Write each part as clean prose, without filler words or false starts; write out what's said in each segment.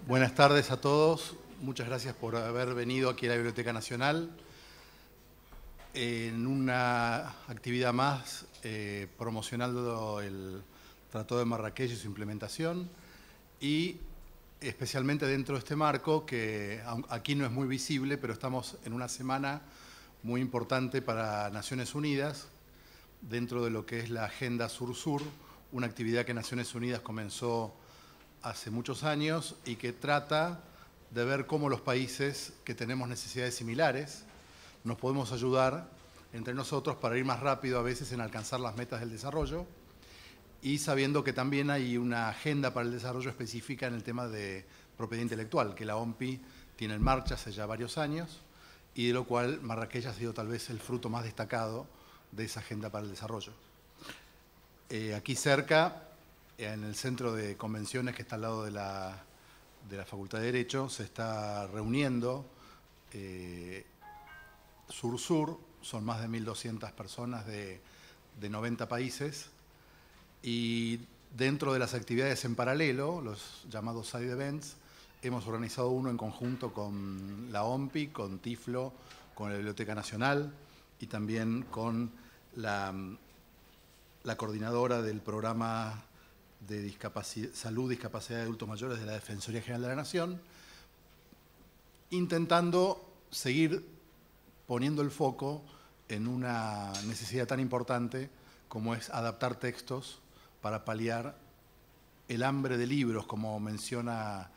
Buenas tardes a todos. Muchas gracias por haber venido aquí a la Biblioteca Nacional en una actividad más promocionando el Tratado de Marrakech y su implementación, y especialmente dentro de este marco que aquí no es muy visible, pero estamos en una semana muy importante para Naciones Unidas dentro de lo que es la Agenda Sur-Sur, una actividad que Naciones Unidas comenzó hace muchos años y que trata de ver cómo los países que tenemos necesidades similares nos podemos ayudar entre nosotros para ir más rápido a veces en alcanzar las metas del desarrollo, y sabiendo que también hay una agenda para el desarrollo específica en el tema de propiedad intelectual, que la OMPI tiene en marcha hace ya varios años y de lo cual Marrakech ha sido tal vez el fruto más destacado de esa agenda para el desarrollo. Aquí cerca, en el centro de convenciones que está al lado de la Facultad de Derecho, se está reuniendo Sur-Sur, son más de 1.200 personas de 90 países, y dentro de las actividades en paralelo, los llamados side events, hemos organizado uno en conjunto con la OMPI, con Tiflo, con la Biblioteca Nacional y también con la coordinadora del programa de salud y discapacidad de adultos mayores de la Defensoría General de la Nación, intentando seguir poniendo el foco en una necesidad tan importante como es adaptar textos para paliar el hambre de libros, como menciona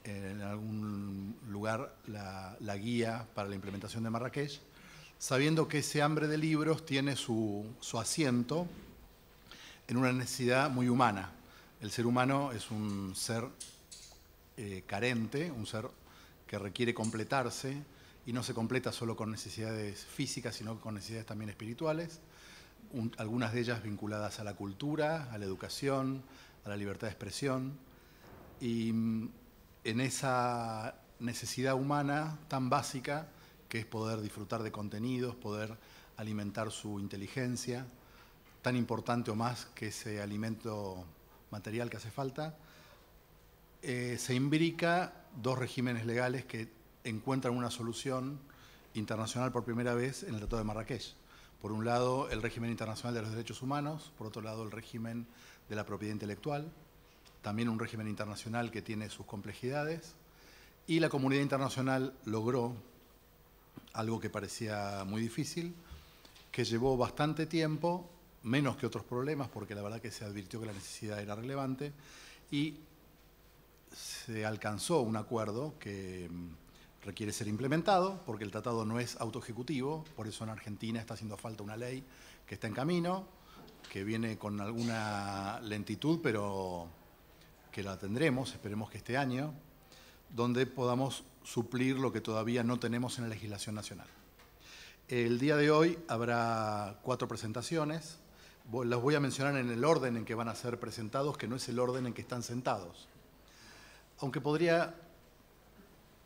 en algún lugar la guía para la implementación de Marrakech, sabiendo que ese hambre de libros tiene su asiento en una necesidad muy humana. El ser humano es un ser carente, un ser que requiere completarse, y no se completa solo con necesidades físicas, sino con necesidades también espirituales, algunas de ellas vinculadas a la cultura, a la educación, a la libertad de expresión. Y en esa necesidad humana tan básica, que es poder disfrutar de contenidos, poder alimentar su inteligencia, tan importante o más que ese alimento material que hace falta, se imbrica dos regímenes legales que encuentran una solución internacional por primera vez en el Tratado de Marrakech. Por un lado, el régimen internacional de los derechos humanos, por otro lado, el régimen de la propiedad intelectual, también un régimen internacional que tiene sus complejidades, y la comunidad internacional logró algo que parecía muy difícil, que llevó bastante tiempo, menos que otros problemas, porque la verdad que se advirtió que la necesidad era relevante, y se alcanzó un acuerdo que requiere ser implementado, porque el tratado no es autoejecutivo. Por eso en Argentina está haciendo falta una ley que está en camino, que viene con alguna lentitud, pero que la tendremos, esperemos que este año, donde podamos suplir lo que todavía no tenemos en la legislación nacional. El día de hoy habrá 4 presentaciones. Las voy a mencionar en el orden en que van a ser presentados, que no es el orden en que están sentados. Aunque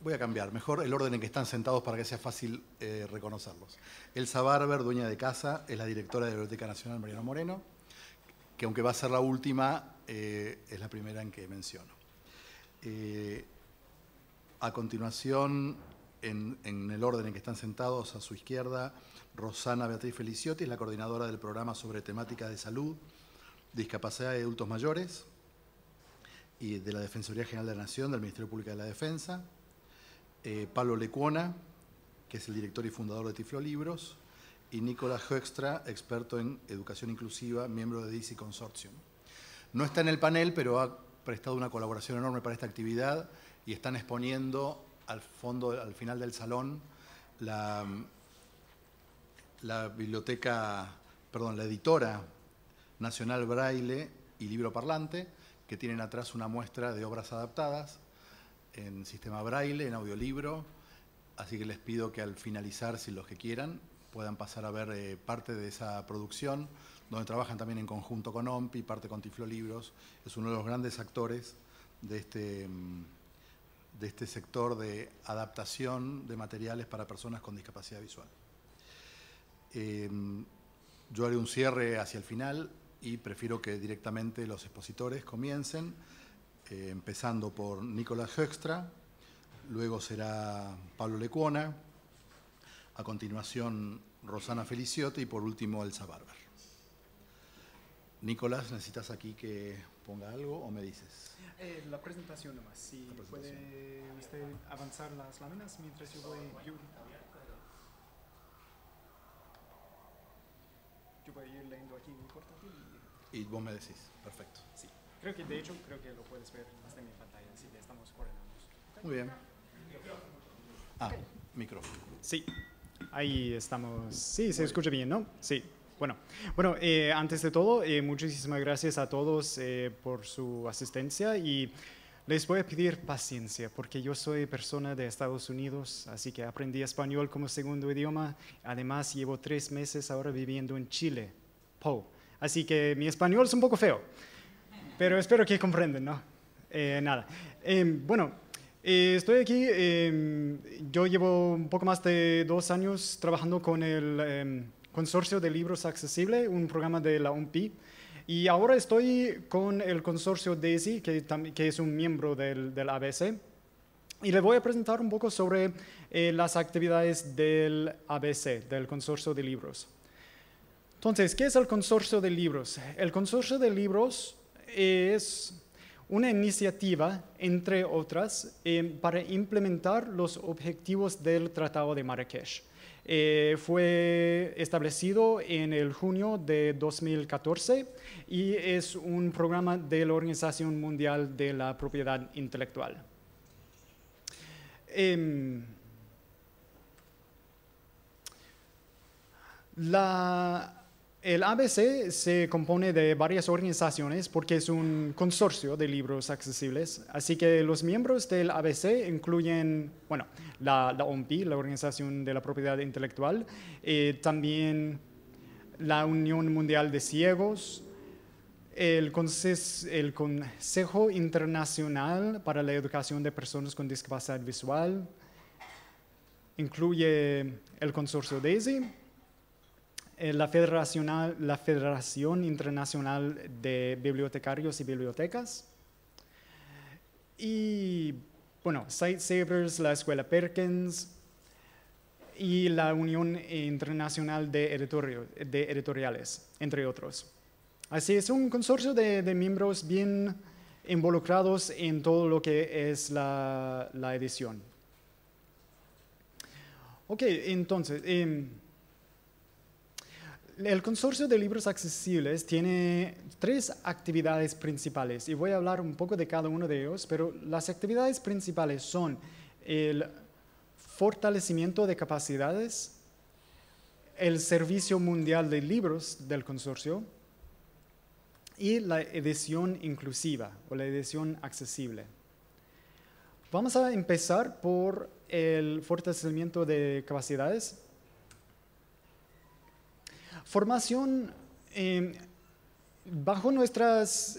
voy a cambiar, mejor el orden en que están sentados para que sea fácil reconocerlos. Elsa Barber, dueña de casa, es la directora de la Biblioteca Nacional Mariano Moreno, que aunque va a ser la última, es la primera en que menciono. A continuación, en el orden en que están sentados, a su izquierda, Rosana Beatriz Feliciotti, es la coordinadora del programa sobre temáticas de salud, discapacidad de adultos mayores y de la Defensoría General de la Nación, del Ministerio Público de la Defensa. Pablo Lecuona, que es el director y fundador de Tiflo Libros, y Nicolás Hoekstra, experto en educación inclusiva, miembro de DC Consortium. No está en el panel, pero ha prestado una colaboración enorme para esta actividad y están exponiendo al final del salón la editora nacional Braille y Libro Parlante, que tienen atrás una muestra de obras adaptadas en sistema Braille, en audiolibro, así que les pido que al finalizar, si los que quieran, puedan pasar a ver parte de esa producción, donde trabajan también en conjunto con OMPI, parte con Tiflo Libros. Es uno de los grandes actores de este sector de adaptación de materiales para personas con discapacidad visual. Yo haré un cierre hacia el final y prefiero que directamente los expositores comiencen. empezando por Nicolás Högstra, luego será Pablo Lecuona, a continuación Rosana Feliciotti y por último Elsa Barber. Nicolás, ¿necesitas aquí que ponga algo o me dices? La presentación nomás, si puede usted avanzar las láminas mientras yo voy a ir leyendo aquí en mi portátil. Y vos me decís, perfecto. Sí, de hecho creo que lo puedes ver hasta en mi pantalla, así que estamos coordinados. ¿Okay? Muy bien. Micrófono. Sí, ahí estamos. Sí, se escucha bien, ¿no? Sí. Bueno, antes de todo, muchísimas gracias a todos por su asistencia y les voy a pedir paciencia porque yo soy persona de Estados Unidos, así que aprendí español como segundo idioma. Además, llevo 3 meses ahora viviendo en Chile, así que mi español es un poco feo, pero espero que comprendan, ¿no? Estoy aquí, yo llevo un poco más de 2 años trabajando con el Consorcio de Libros Accesibles, un programa de la OMPI, y ahora estoy con el consorcio DAISY, que es un miembro del ABC, y le voy a presentar un poco sobre las actividades del ABC, del Consorcio de Libros. Entonces, ¿qué es el Consorcio de Libros? El Consorcio de Libros es una iniciativa, entre otras, para implementar los objetivos del Tratado de Marrakech. Fue establecido en el junio de 2014 y es un programa de la Organización Mundial de la Propiedad Intelectual. El ABC se compone de varias organizaciones porque es un consorcio de libros accesibles, así que los miembros del ABC incluyen, la OMPI, la Organización de la Propiedad Intelectual, también la Unión Mundial de Ciegos, el Consejo Internacional para la Educación de Personas con Discapacidad Visual, incluye el consorcio DAISY, la Federación Internacional de Bibliotecarios y Bibliotecas, y, Sightsavers, la Escuela Perkins y la Unión Internacional de Editoriales, entre otros. Así es un consorcio de miembros bien involucrados en todo lo que es la edición. Ok, entonces, el Consorcio de Libros Accesibles tiene 3 actividades principales y voy a hablar un poco de cada uno de ellos, pero las actividades principales son el fortalecimiento de capacidades, el servicio mundial de libros del consorcio y la edición inclusiva o la edición accesible. Vamos a empezar por el fortalecimiento de capacidades. Formación, bajo nuestras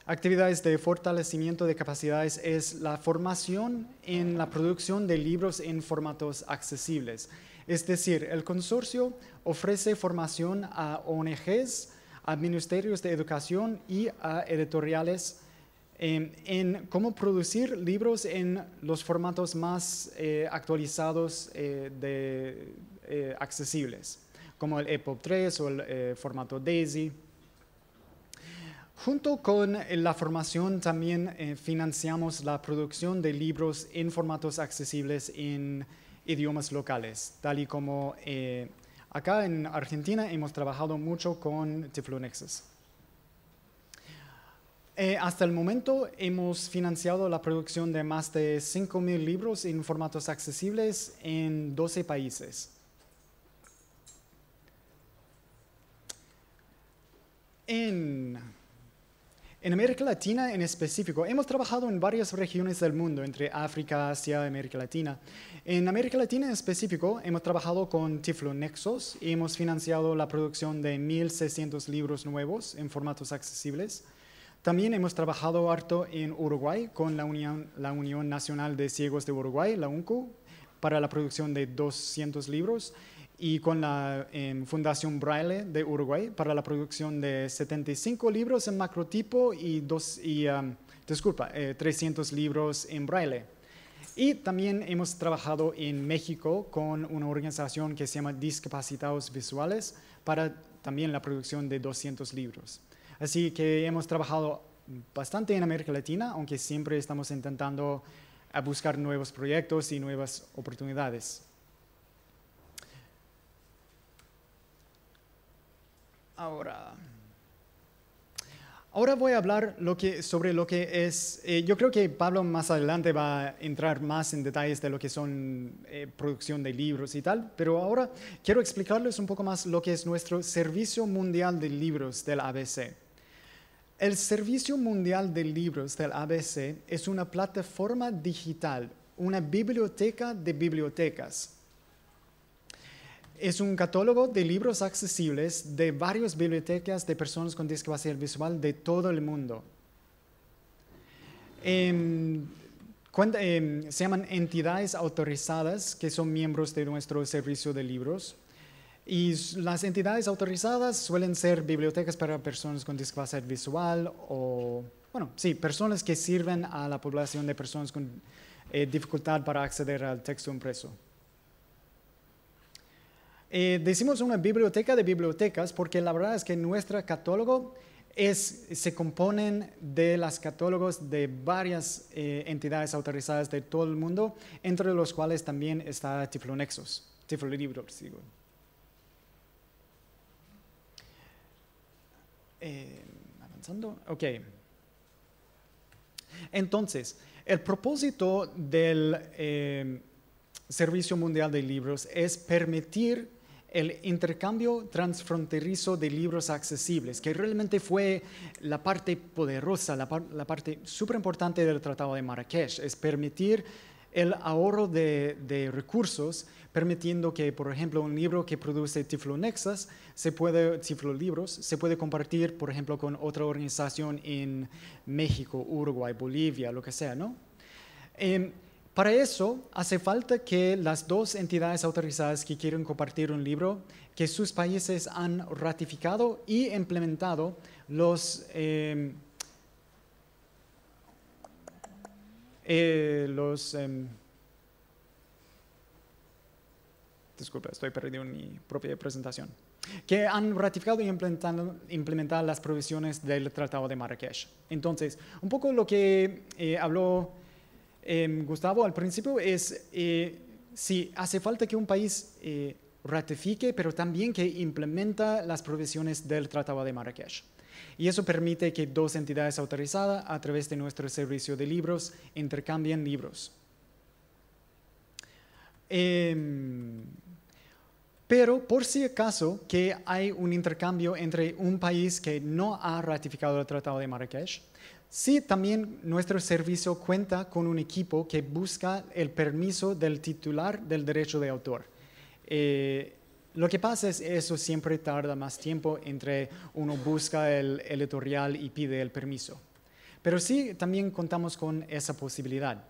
actividades de fortalecimiento de capacidades es la formación en la producción de libros en formatos accesibles. Es decir, el consorcio ofrece formación a ONGs, a ministerios de educación y a editoriales en cómo producir libros en los formatos más actualizados accesibles, como el EPUB 3 o el formato DAISY. Junto con la formación también financiamos la producción de libros en formatos accesibles en idiomas locales, tal y como acá en Argentina hemos trabajado mucho con Tiflonexus. Hasta el momento hemos financiado la producción de más de 5.000 libros en formatos accesibles en 12 países. En América Latina en específico, hemos trabajado en varias regiones del mundo, entre África, Asia, América Latina. En América Latina en específico, hemos trabajado con Tiflonexus y hemos financiado la producción de 1.600 libros nuevos en formatos accesibles. También hemos trabajado harto en Uruguay con la Unión Nacional de Ciegos de Uruguay, la UNCU, para la producción de 200 libros. y con la Fundación Braille de Uruguay para la producción de 75 libros en macrotipo y 300 libros en Braille. Y también hemos trabajado en México con una organización que se llama Discapacitados Visuales para también la producción de 200 libros. Así que hemos trabajado bastante en América Latina, aunque siempre estamos intentando buscar nuevos proyectos y nuevas oportunidades. Ahora voy a hablar sobre lo que es, yo creo que Pablo más adelante va a entrar más en detalles de lo que son producción de libros y tal, pero ahora quiero explicarles un poco más lo que es nuestro Servicio Mundial de Libros del ABC. El Servicio Mundial de Libros del ABC es una plataforma digital, una biblioteca de bibliotecas. Es un catálogo de libros accesibles de varias bibliotecas de personas con discapacidad visual de todo el mundo. Se llaman entidades autorizadas que son miembros de nuestro servicio de libros. Y las entidades autorizadas suelen ser bibliotecas para personas con discapacidad visual o, bueno, sí, personas que sirven a la población de personas con dificultad para acceder al texto impreso. Decimos una biblioteca de bibliotecas porque la verdad es que nuestro catálogo se componen de los catálogos de varias entidades autorizadas de todo el mundo, entre los cuales también está Tiflonexos, Tiflolibros, digo. Avanzando, ok. Entonces, el propósito del Servicio Mundial de Libros es permitir el intercambio transfronterizo de libros accesibles, que realmente fue la parte poderosa, la parte súper importante del Tratado de Marrakech, es permitir el ahorro de recursos, permitiendo que, por ejemplo, un libro que produce Tiflonexas, Tiflolibros, se puede compartir, por ejemplo, con otra organización en México, Uruguay, Bolivia, lo que sea, ¿no? Para eso hace falta que las dos entidades autorizadas que quieren compartir un libro, que sus países han ratificado y implementado disculpa, estoy perdiendo mi propia presentación. Que han ratificado y implementado las provisiones del Tratado de Marrakech. Entonces, un poco lo que habló Gustavo al principio es si hace falta que un país ratifique, pero también que implementa las provisiones del Tratado de Marrakech. Y eso permite que dos entidades autorizadas a través de nuestro servicio de libros intercambien libros. Pero por si acaso que hay un intercambio entre un país que no ha ratificado el Tratado de Marrakech, sí, también nuestro servicio cuenta con un equipo que busca el permiso del titular del derecho de autor. Lo que pasa es que eso siempre tarda más tiempo entre uno busca el editorial y pide el permiso. Pero sí, también contamos con esa posibilidad.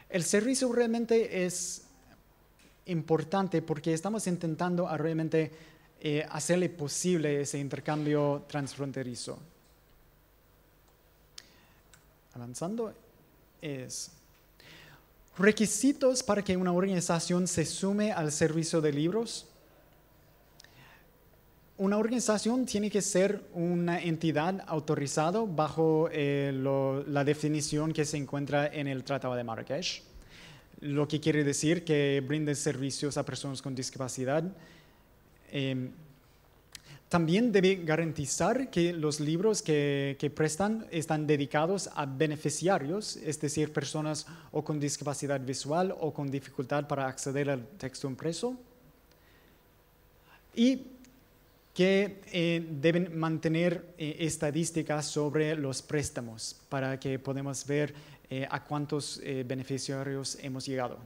El servicio realmente es importante porque estamos intentando realmente hacerle posible ese intercambio transfronterizo. Avanzando es requisitos para que una organización se sume al servicio de libros. Una organización tiene que ser una entidad autorizada bajo la definición que se encuentra en el Tratado de Marrakech, lo que quiere decir que brinde servicios a personas con discapacidad. También debe garantizar que los libros que prestan están dedicados a beneficiarios, es decir, personas o con discapacidad visual o con dificultad para acceder al texto impreso. Y que deben mantener estadísticas sobre los préstamos para que podamos ver a cuántos beneficiarios hemos llegado.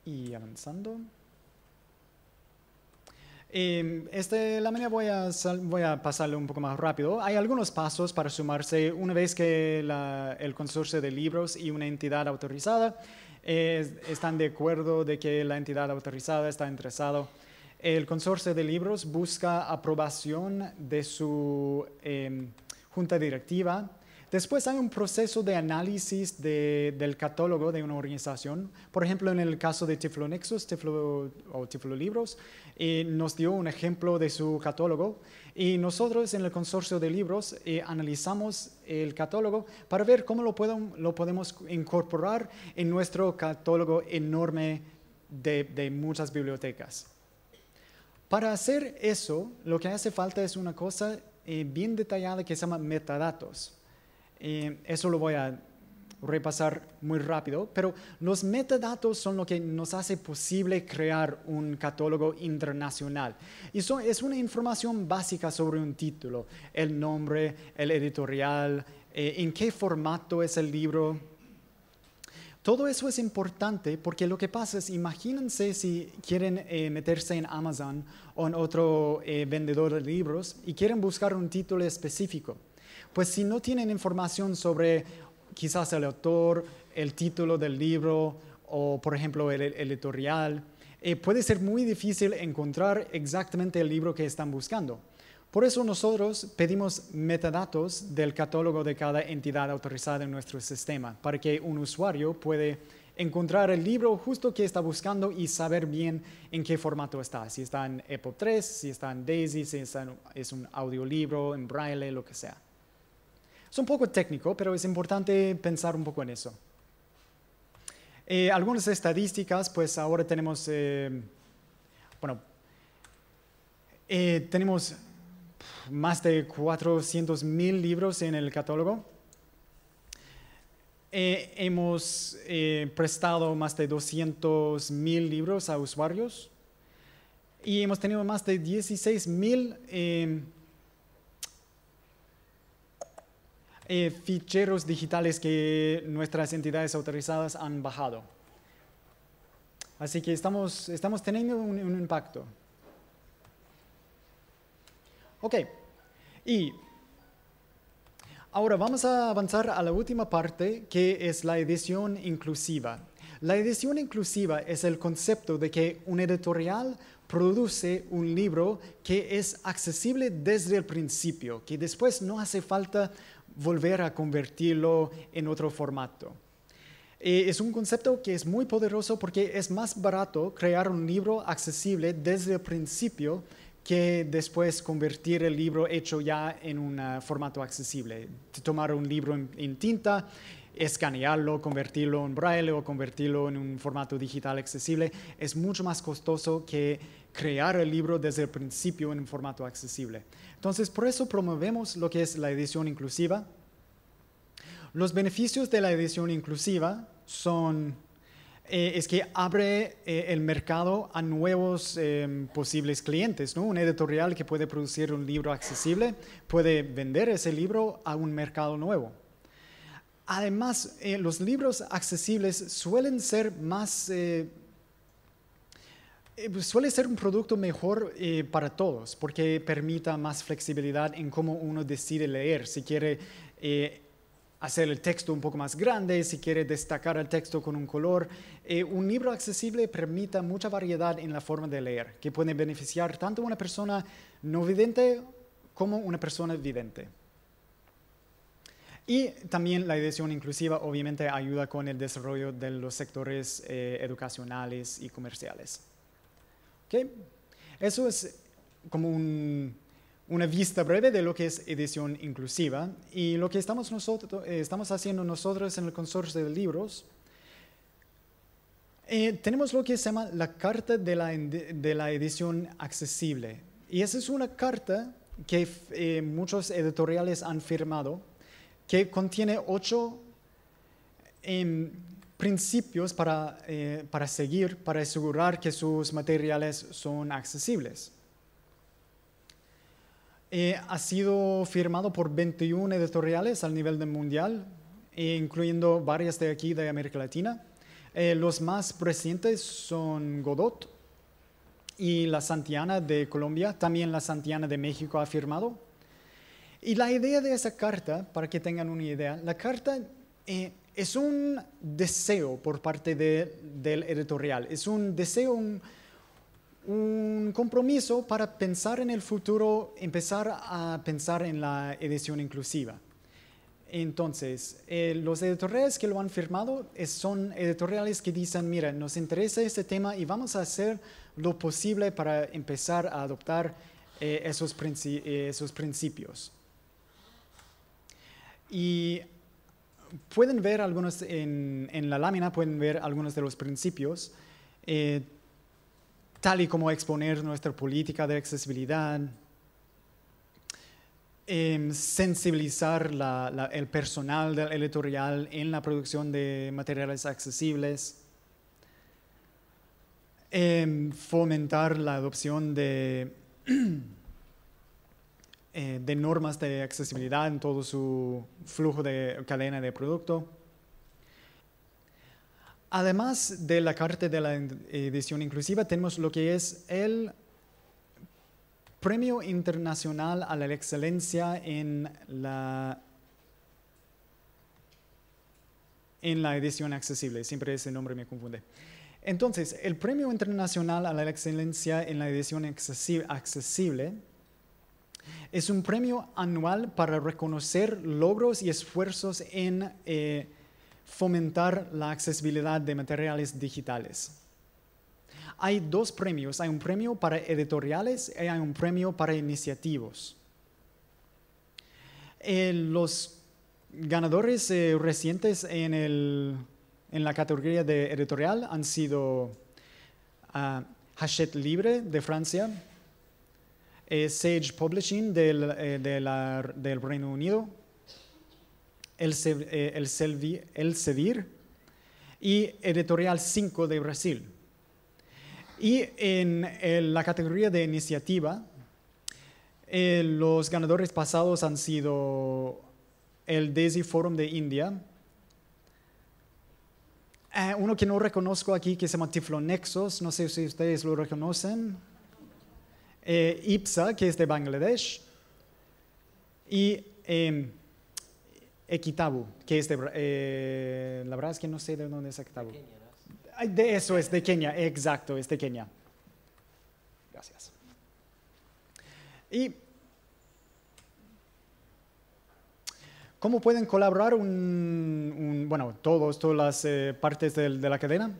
Y avanzando. Esta lámina voy a pasarle un poco más rápido. Hay algunos pasos para sumarse una vez que el consorcio de libros y una entidad autorizada están de acuerdo de que la entidad autorizada está interesado. El consorcio de libros busca aprobación de su junta directiva. Después hay un proceso de análisis del catálogo de una organización. Por ejemplo, en el caso de Tiflonexus, Tiflolibros, nos dio un ejemplo de su catálogo. Y nosotros en el consorcio de libros analizamos el catálogo para ver cómo lo podemos incorporar en nuestro catálogo enorme de muchas bibliotecas. Para hacer eso, lo que hace falta es una cosa bien detallada que se llama metadatos. Eso lo voy a repasar muy rápido, pero los metadatos son lo que nos hace posible crear un catálogo internacional. Y es una información básica sobre un título, el nombre, el editorial, en qué formato es el libro. Todo eso es importante porque lo que pasa es, imagínense si quieren meterse en Amazon o en otro vendedor de libros y quieren buscar un título específico. Pues si no tienen información sobre quizás el autor, el título del libro o, por ejemplo, el editorial, puede ser muy difícil encontrar exactamente el libro que están buscando. Por eso nosotros pedimos metadatos del catálogo de cada entidad autorizada en nuestro sistema, para que un usuario pueda encontrar el libro justo que está buscando y saber bien en qué formato está. Si está en EPUB 3, si está en DAISY, si es un audiolibro, en braille, lo que sea. Es un poco técnico, pero es importante pensar un poco en eso. Algunas estadísticas, pues ahora tenemos, tenemos más de 400,000 libros en el catálogo. Hemos prestado más de 200,000 libros a usuarios y hemos tenido más de 16,000 ficheros digitales que nuestras entidades autorizadas han bajado. Así que estamos teniendo un impacto. Ok, y ahora vamos a avanzar a la última parte, que es la edición inclusiva. La edición inclusiva es el concepto de que un editorial produce un libro que es accesible desde el principio, que después no hace falta volver a convertirlo en otro formato. Es un concepto que es muy poderoso porque es más barato crear un libro accesible desde el principio que después convertir el libro hecho ya en un formato accesible. Tomar un libro en tinta, escanearlo, convertirlo en braille o convertirlo en un formato digital accesible es mucho más costoso que crear el libro desde el principio en un formato accesible. Entonces, por eso promovemos lo que es la edición inclusiva. Los beneficios de la edición inclusiva es que abre el mercado a nuevos posibles clientes, ¿no? Un editorial que puede producir un libro accesible puede vender ese libro a un mercado nuevo. Además, los libros accesibles suelen ser suele ser un producto mejor para todos, porque permite más flexibilidad en cómo uno decide leer. Si quiere hacer el texto un poco más grande, si quiere destacar el texto con un color. Un libro accesible permite mucha variedad en la forma de leer, que puede beneficiar tanto a una persona no vidente como una persona vidente. Y también la edición inclusiva obviamente ayuda con el desarrollo de los sectores educacionales y comerciales. ¿Okay? Eso es como una vista breve de lo que es edición inclusiva, y lo que estamos haciendo nosotros en el consorcio de libros. Tenemos lo que se llama la Carta de la Edición Accesible, y esa es una carta que muchos editoriales han firmado, que contiene 8 principios para seguir, para asegurar que sus materiales son accesibles. Ha sido firmado por 21 editoriales al nivel mundial, incluyendo varias de aquí de América Latina. Los más recientes son Godot y la Santillana de Colombia. También la Santillana de México ha firmado. Y la idea de esa carta, para que tengan una idea, la carta es un deseo por parte del editorial, es un deseo, un compromiso para pensar en el futuro, empezar a pensar en la edición inclusiva. Entonces, los editoriales que lo han firmado son editoriales que dicen, mira, nos interesa este tema y vamos a hacer lo posible para empezar a adoptar esos principios. Y pueden ver algunos, en la lámina pueden ver algunos de los principios, tal y como exponer nuestra política de accesibilidad, sensibilizar el personal del editorial en la producción de materiales accesibles, fomentar la adopción de normas de accesibilidad en todo su flujo de cadena de producto. Además de la carta de la edición inclusiva, tenemos lo que es el Premio Internacional a la Excelencia en la edición accesible. Siempre ese nombre me confunde. Entonces, el Premio Internacional a la Excelencia en la edición accesible es un premio anual para reconocer logros y esfuerzos en fomentar la accesibilidad de materiales digitales. Hay dos premios, hay un premio para editoriales y hay un premio para iniciativos. Los ganadores recientes en la categoría de editorial han sido Hachette Libre de Francia, Sage Publishing del Reino Unido, Elsevier y Editorial 5 de Brasil. Y en la categoría de iniciativa, los ganadores pasados han sido el DESI Forum de India, uno que no reconozco aquí que se llama Tiflonexos, no sé si ustedes lo reconocen, IPSA, que es de Bangladesh, y Equitabu, que es de... la verdad es que no sé de dónde es Equitabu. De eso es de Kenia, exacto, es de Kenia. Gracias. ¿Y cómo pueden colaborar bueno, todas las partes de la cadena?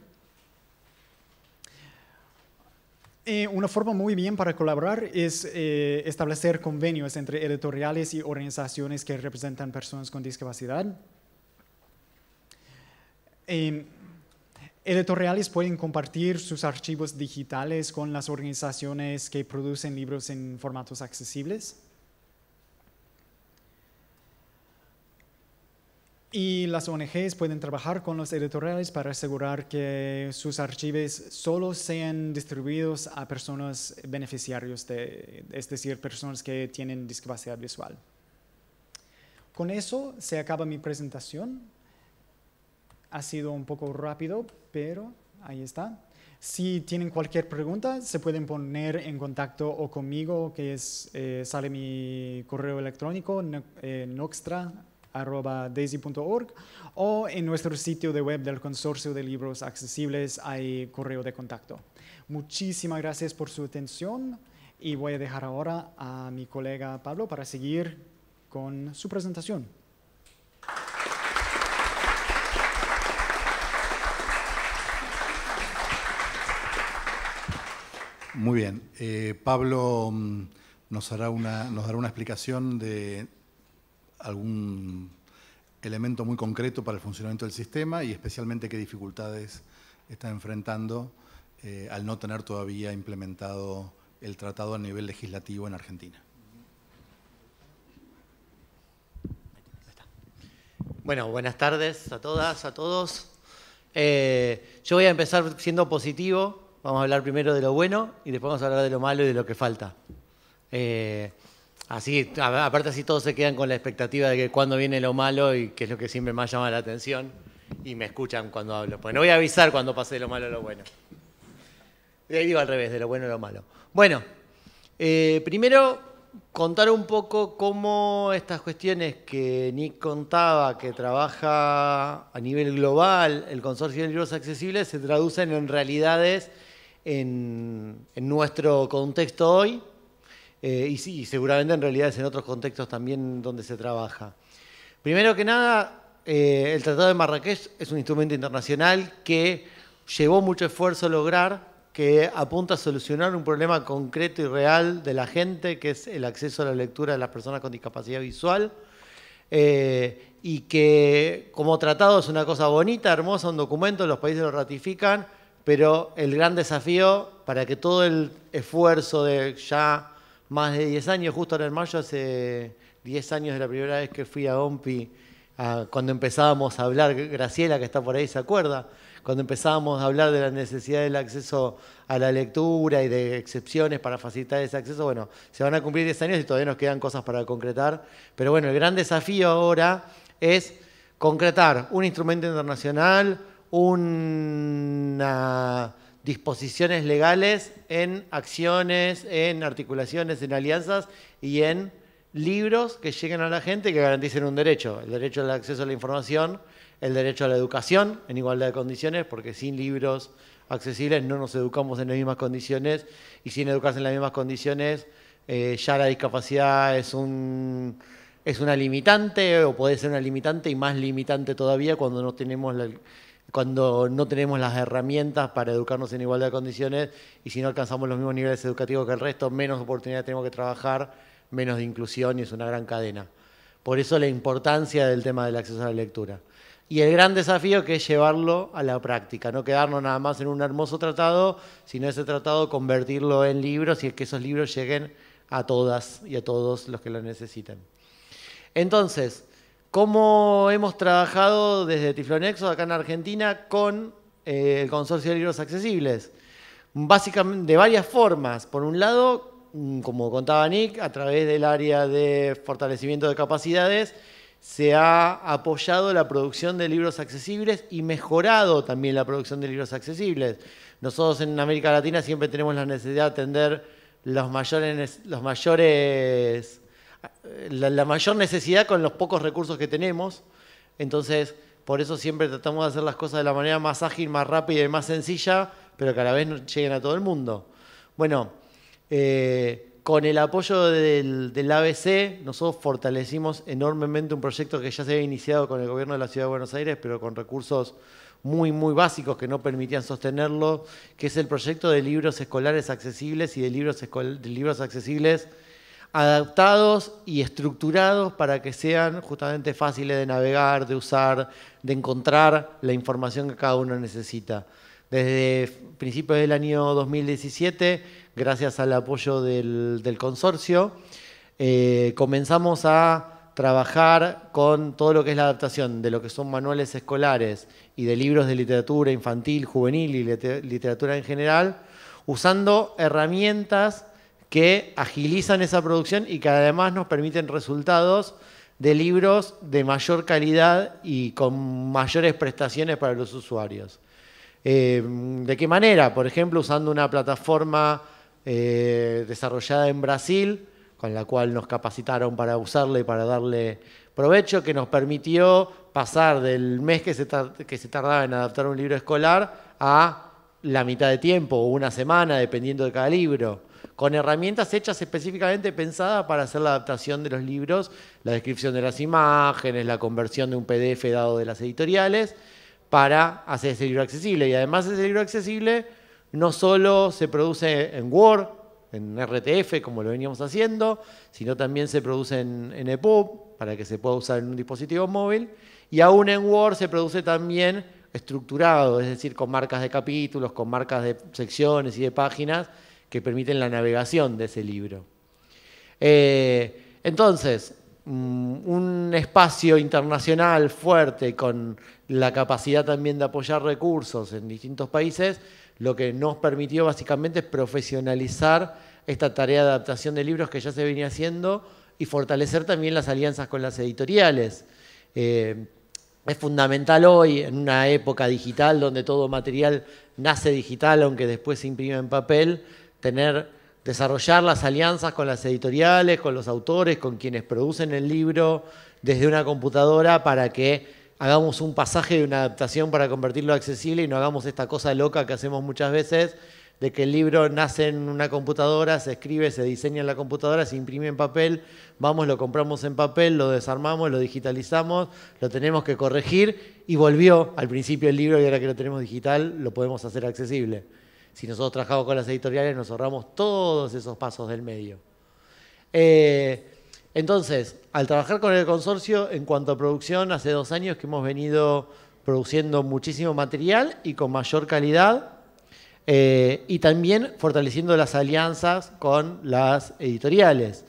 Una forma muy bien para colaborar es establecer convenios entre editoriales y organizaciones que representan personas con discapacidad. Editoriales pueden compartir sus archivos digitales con las organizaciones que producen libros en formatos accesibles. Y las ONGs pueden trabajar con los editoriales para asegurar que sus archivos solo sean distribuidos a personas beneficiarios, es decir, personas que tienen discapacidad visual. Con eso se acaba mi presentación. Ha sido un poco rápido, pero ahí está. Si tienen cualquier pregunta, se pueden poner en contacto o conmigo, que sale mi correo electrónico, noxtra@daisy.org, o en nuestro sitio de web del Consorcio de Libros Accesibles hay correo de contacto. Muchísimas gracias por su atención y voy a dejar ahora a mi colega Pablo para seguir con su presentación. Muy bien. Pablo nos dará una explicación de algún elemento muy concreto para el funcionamiento del sistema y especialmente qué dificultades está enfrentando al no tener todavía implementado el tratado a nivel legislativo en Argentina. Bueno, buenas tardes a todas, a todos. Yo voy a empezar siendo positivo. Vamos a hablar primero de lo bueno y después vamos a hablar de lo malo y de lo que falta. Aparte así todos se quedan con la expectativa de que cuándo viene lo malo y que es lo que siempre más llama la atención y me escuchan cuando hablo. Pues no voy a avisar cuando pase de lo malo a lo bueno. Y ahí digo al revés, de lo bueno a lo malo. Bueno, primero contar un poco cómo estas cuestiones que Nick contaba, que trabaja a nivel global el Consorcio de Libros Accesibles, se traducen en realidades en nuestro contexto hoy, y sí, seguramente en realidades en otros contextos también donde se trabaja. Primero que nada, el Tratado de Marrakech es un instrumento internacional que llevó mucho esfuerzo lograr, que apunta a solucionar un problema concreto y real de la gente, que es el acceso a la lectura de las personas con discapacidad visual, y que como tratado es una cosa bonita, hermosa, un documento, los países lo ratifican, pero el gran desafío para que todo el esfuerzo de ya más de 10 años, justo ahora en mayo, hace 10 años de la primera vez que fui a OMPI, cuando empezábamos a hablar, Graciela, que está por ahí, se acuerda, cuando empezábamos a hablar de la necesidad del acceso a la lectura y de excepciones para facilitar ese acceso, bueno, se van a cumplir 10 años y todavía nos quedan cosas para concretar, pero bueno, el gran desafío ahora es concretar un instrumento internacional, unas disposiciones legales en acciones, en articulaciones, en alianzas y en libros que lleguen a la gente y que garanticen un derecho, el derecho al acceso a la información, el derecho a la educación en igualdad de condiciones, porque sin libros accesibles no nos educamos en las mismas condiciones, y sin educarse en las mismas condiciones ya la discapacidad es una limitante, o puede ser una limitante y más limitante todavía cuando no tenemos las herramientas para educarnos en igualdad de condiciones, y si no alcanzamos los mismos niveles educativos que el resto, menos oportunidades tenemos que trabajar, menos de inclusión, y es una gran cadena. Por eso la importancia del tema del acceso a la lectura. Y el gran desafío que es llevarlo a la práctica, no quedarnos nada más en un hermoso tratado, sino ese tratado convertirlo en libros y que esos libros lleguen a todas y a todos los que lo necesiten. Entonces, ¿cómo hemos trabajado desde Tiflonexo acá en Argentina con el Consorcio de Libros Accesibles? Básicamente de varias formas. Por un lado, como contaba Nick, a través del área de fortalecimiento de capacidades, se ha apoyado la producción de libros accesibles y mejorado también la producción de libros accesibles. Nosotros en América Latina siempre tenemos la necesidad de atender la mayor necesidad con los pocos recursos que tenemos. Entonces, por eso siempre tratamos de hacer las cosas de la manera más ágil, más rápida y más sencilla, pero que a la vez lleguen a todo el mundo. Bueno, con el apoyo del ABC, nosotros fortalecimos enormemente un proyecto que ya se había iniciado con el gobierno de la Ciudad de Buenos Aires, pero con recursos muy, muy básicos que no permitían sostenerlo, que es el proyecto de libros escolares accesibles y de libros accesibles adaptados y estructurados para que sean justamente fáciles de navegar, de usar, de encontrar la información que cada uno necesita. Desde principios del año 2017, gracias al apoyo del consorcio, comenzamos a trabajar con todo lo que es la adaptación de lo que son manuales escolares y de libros de literatura infantil, juvenil y literatura en general, usando herramientas que agilizan esa producción y que además nos permiten resultados de libros de mayor calidad y con mayores prestaciones para los usuarios. ¿De qué manera? Por ejemplo, usando una plataforma desarrollada en Brasil, con la cual nos capacitaron para usarla y para darle provecho, que nos permitió pasar del mes que se tardaba en adaptar un libro escolar a la mitad de tiempo o una semana, dependiendo de cada libro, con herramientas hechas específicamente pensadas para hacer la adaptación de los libros, la descripción de las imágenes, la conversión de un PDF dado de las editoriales, para hacer ese libro accesible. Y además ese libro accesible no solo se produce en Word, en RTF, como lo veníamos haciendo, sino también se produce en EPUB, para que se pueda usar en un dispositivo móvil, y aún en Word se produce también estructurado, es decir, con marcas de capítulos, con marcas de secciones y de páginas que permiten la navegación de ese libro. Entonces, un espacio internacional fuerte con la capacidad también de apoyar recursos en distintos países, lo que nos permitió básicamente es profesionalizar esta tarea de adaptación de libros que ya se venía haciendo y fortalecer también las alianzas con las editoriales. Es fundamental hoy, en una época digital donde todo material nace digital, aunque después se imprime en papel, tener desarrollar las alianzas con las editoriales, con los autores, con quienes producen el libro desde una computadora para que hagamos un pasaje de una adaptación para convertirlo accesible y no hagamos esta cosa loca que hacemos muchas veces de que el libro nace en una computadora, se escribe, se diseña en la computadora, se imprime en papel, vamos, lo compramos en papel, lo desarmamos, lo digitalizamos, lo tenemos que corregir y volvió al principio el libro y ahora que lo tenemos digital lo podemos hacer accesible. Si nosotros trabajamos con las editoriales nos ahorramos todos esos pasos del medio. Entonces, al trabajar con el consorcio, en cuanto a producción, hace 2 años que hemos venido produciendo muchísimo material y con mayor calidad, y también fortaleciendo las alianzas con las editoriales,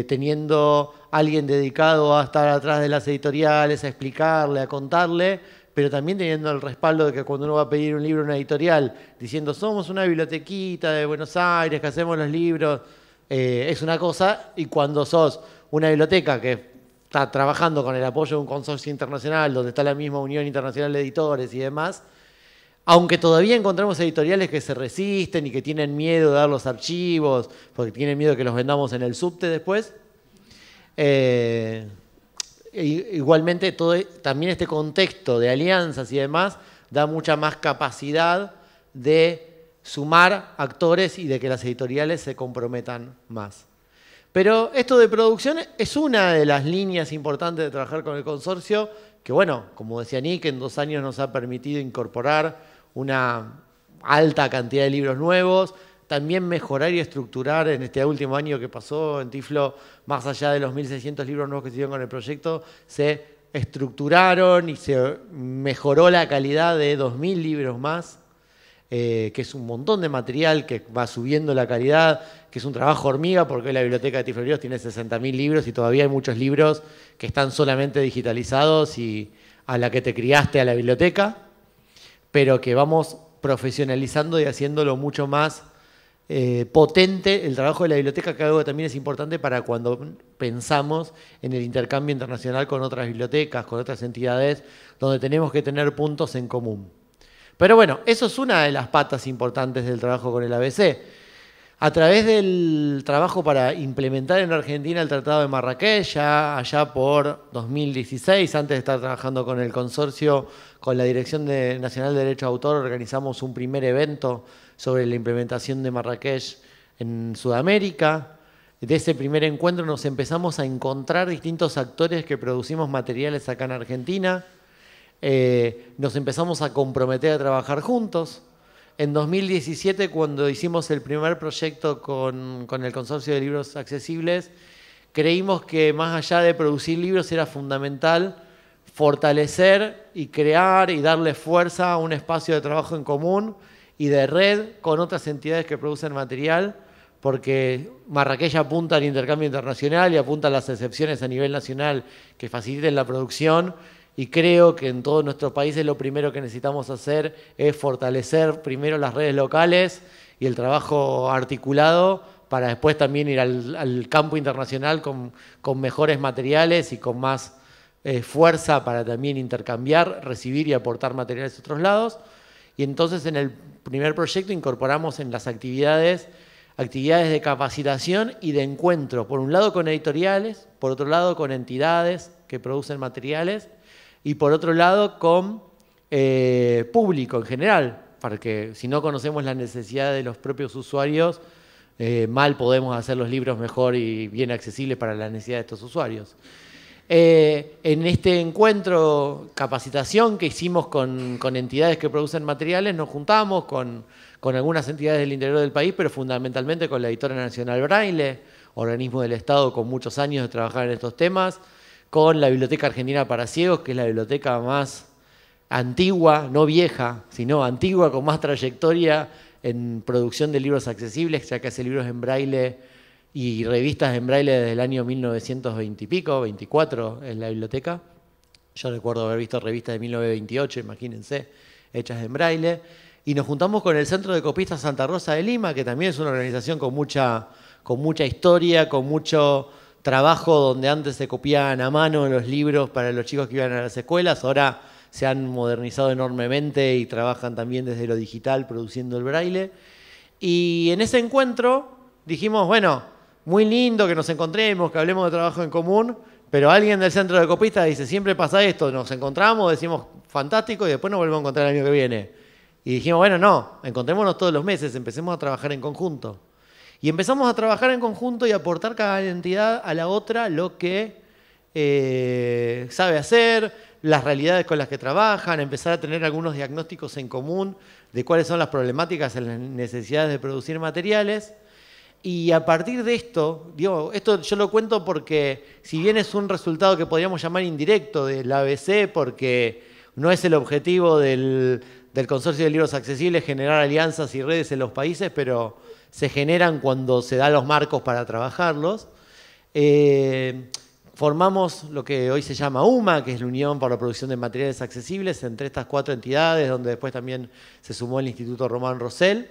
teniendo alguien dedicado a estar atrás de las editoriales, a explicarle, a contarle, pero también teniendo el respaldo de que cuando uno va a pedir un libro a una editorial, diciendo somos una bibliotequita de Buenos Aires, que hacemos los libros, es una cosa, y cuando sos una biblioteca que está trabajando con el apoyo de un consorcio internacional, donde está la misma Unión Internacional de Editores y demás, aunque todavía encontramos editoriales que se resisten y que tienen miedo de dar los archivos, porque tienen miedo de que los vendamos en el subte después, igualmente también este contexto de alianzas y demás da mucha más capacidad de sumar actores y de que las editoriales se comprometan más. Pero esto de producción es una de las líneas importantes de trabajar con el consorcio, que bueno, como decía Nick, en 2 años nos ha permitido incorporar una alta cantidad de libros nuevos, también mejorar y estructurar en este último año que pasó en Tiflo, más allá de los 1.600 libros nuevos que se hicieron con el proyecto, se estructuraron y se mejoró la calidad de 2.000 libros más, que es un montón de material que va subiendo la calidad, que es un trabajo hormiga porque la biblioteca de Tiflo Libros tiene 60.000 libros y todavía hay muchos libros que están solamente digitalizados y a la que te criaste a la biblioteca, pero que vamos profesionalizando y haciéndolo mucho más potente el trabajo de la biblioteca, que algo que también es importante para cuando pensamos en el intercambio internacional con otras bibliotecas, con otras entidades, donde tenemos que tener puntos en común. Pero bueno, eso es una de las patas importantes del trabajo con el ABC. A través del trabajo para implementar en Argentina el Tratado de Marrakech, ya allá por 2016, antes de estar trabajando con el consorcio, con la Dirección Nacional de Derecho de Autor, organizamos un primer evento sobre la implementación de Marrakech en Sudamérica. De ese primer encuentro nos empezamos a encontrar distintos actores que producimos materiales acá en Argentina. Nos empezamos a comprometer a trabajar juntos. En 2017, cuando hicimos el primer proyecto con el Consorcio de Libros Accesibles, creímos que más allá de producir libros era fundamental fortalecer y crear y darle fuerza a un espacio de trabajo en común y de red con otras entidades que producen material, porque Marrakech apunta al intercambio internacional y apunta a las excepciones a nivel nacional que faciliten la producción. Y creo que en todos nuestros países lo primero que necesitamos hacer es fortalecer primero las redes locales y el trabajo articulado para después también ir al campo internacional con mejores materiales y con más fuerza para también intercambiar, recibir y aportar materiales de otros lados. Y entonces en el primer proyecto incorporamos en las actividades de capacitación y de encuentro, por un lado con editoriales, por otro lado con entidades que producen materiales, y por otro lado con público en general, porque si no conocemos las necesidades de los propios usuarios, mal podemos hacer los libros mejor y bien accesibles para las necesidades de estos usuarios. En este encuentro, capacitación que hicimos con entidades que producen materiales, nos juntamos con algunas entidades del interior del país, pero fundamentalmente con la Editora Nacional Braille, organismo del Estado con muchos años de trabajar en estos temas, con la Biblioteca Argentina para Ciegos, que es la biblioteca más antigua, no vieja, sino antigua, con más trayectoria en producción de libros accesibles, ya que hace libros en braille y revistas en braille desde el año 1920 y pico, 24 en la biblioteca. Yo recuerdo haber visto revistas de 1928, imagínense, hechas en braille. Y nos juntamos con el Centro de Copistas Santa Rosa de Lima, que también es una organización con mucha historia, con mucho trabajo, donde antes se copiaban a mano los libros para los chicos que iban a las escuelas, ahora se han modernizado enormemente y trabajan también desde lo digital produciendo el braille. Y en ese encuentro dijimos, bueno, muy lindo que nos encontremos, que hablemos de trabajo en común, pero alguien del centro de copistas dice, siempre pasa esto, nos encontramos, decimos, fantástico, y después nos volvemos a encontrar el año que viene. Y dijimos, bueno, no, encontrémonos todos los meses, empecemos a trabajar en conjunto. Y empezamos a trabajar en conjunto y aportar cada entidad a la otra lo que sabe hacer, las realidades con las que trabajan, empezar a tener algunos diagnósticos en común de cuáles son las problemáticas en las necesidades de producir materiales. Y a partir de esto, digo, esto yo lo cuento porque si bien es un resultado que podríamos llamar indirecto del ABC, porque no es el objetivo del Consorcio de Libros Accesibles generar alianzas y redes en los países, pero se generan cuando se dan los marcos para trabajarlos. Formamos lo que hoy se llama UMA, que es la Unión para la Producción de Materiales Accesibles, entre estas 4 entidades, donde después también se sumó el Instituto Román Rosell,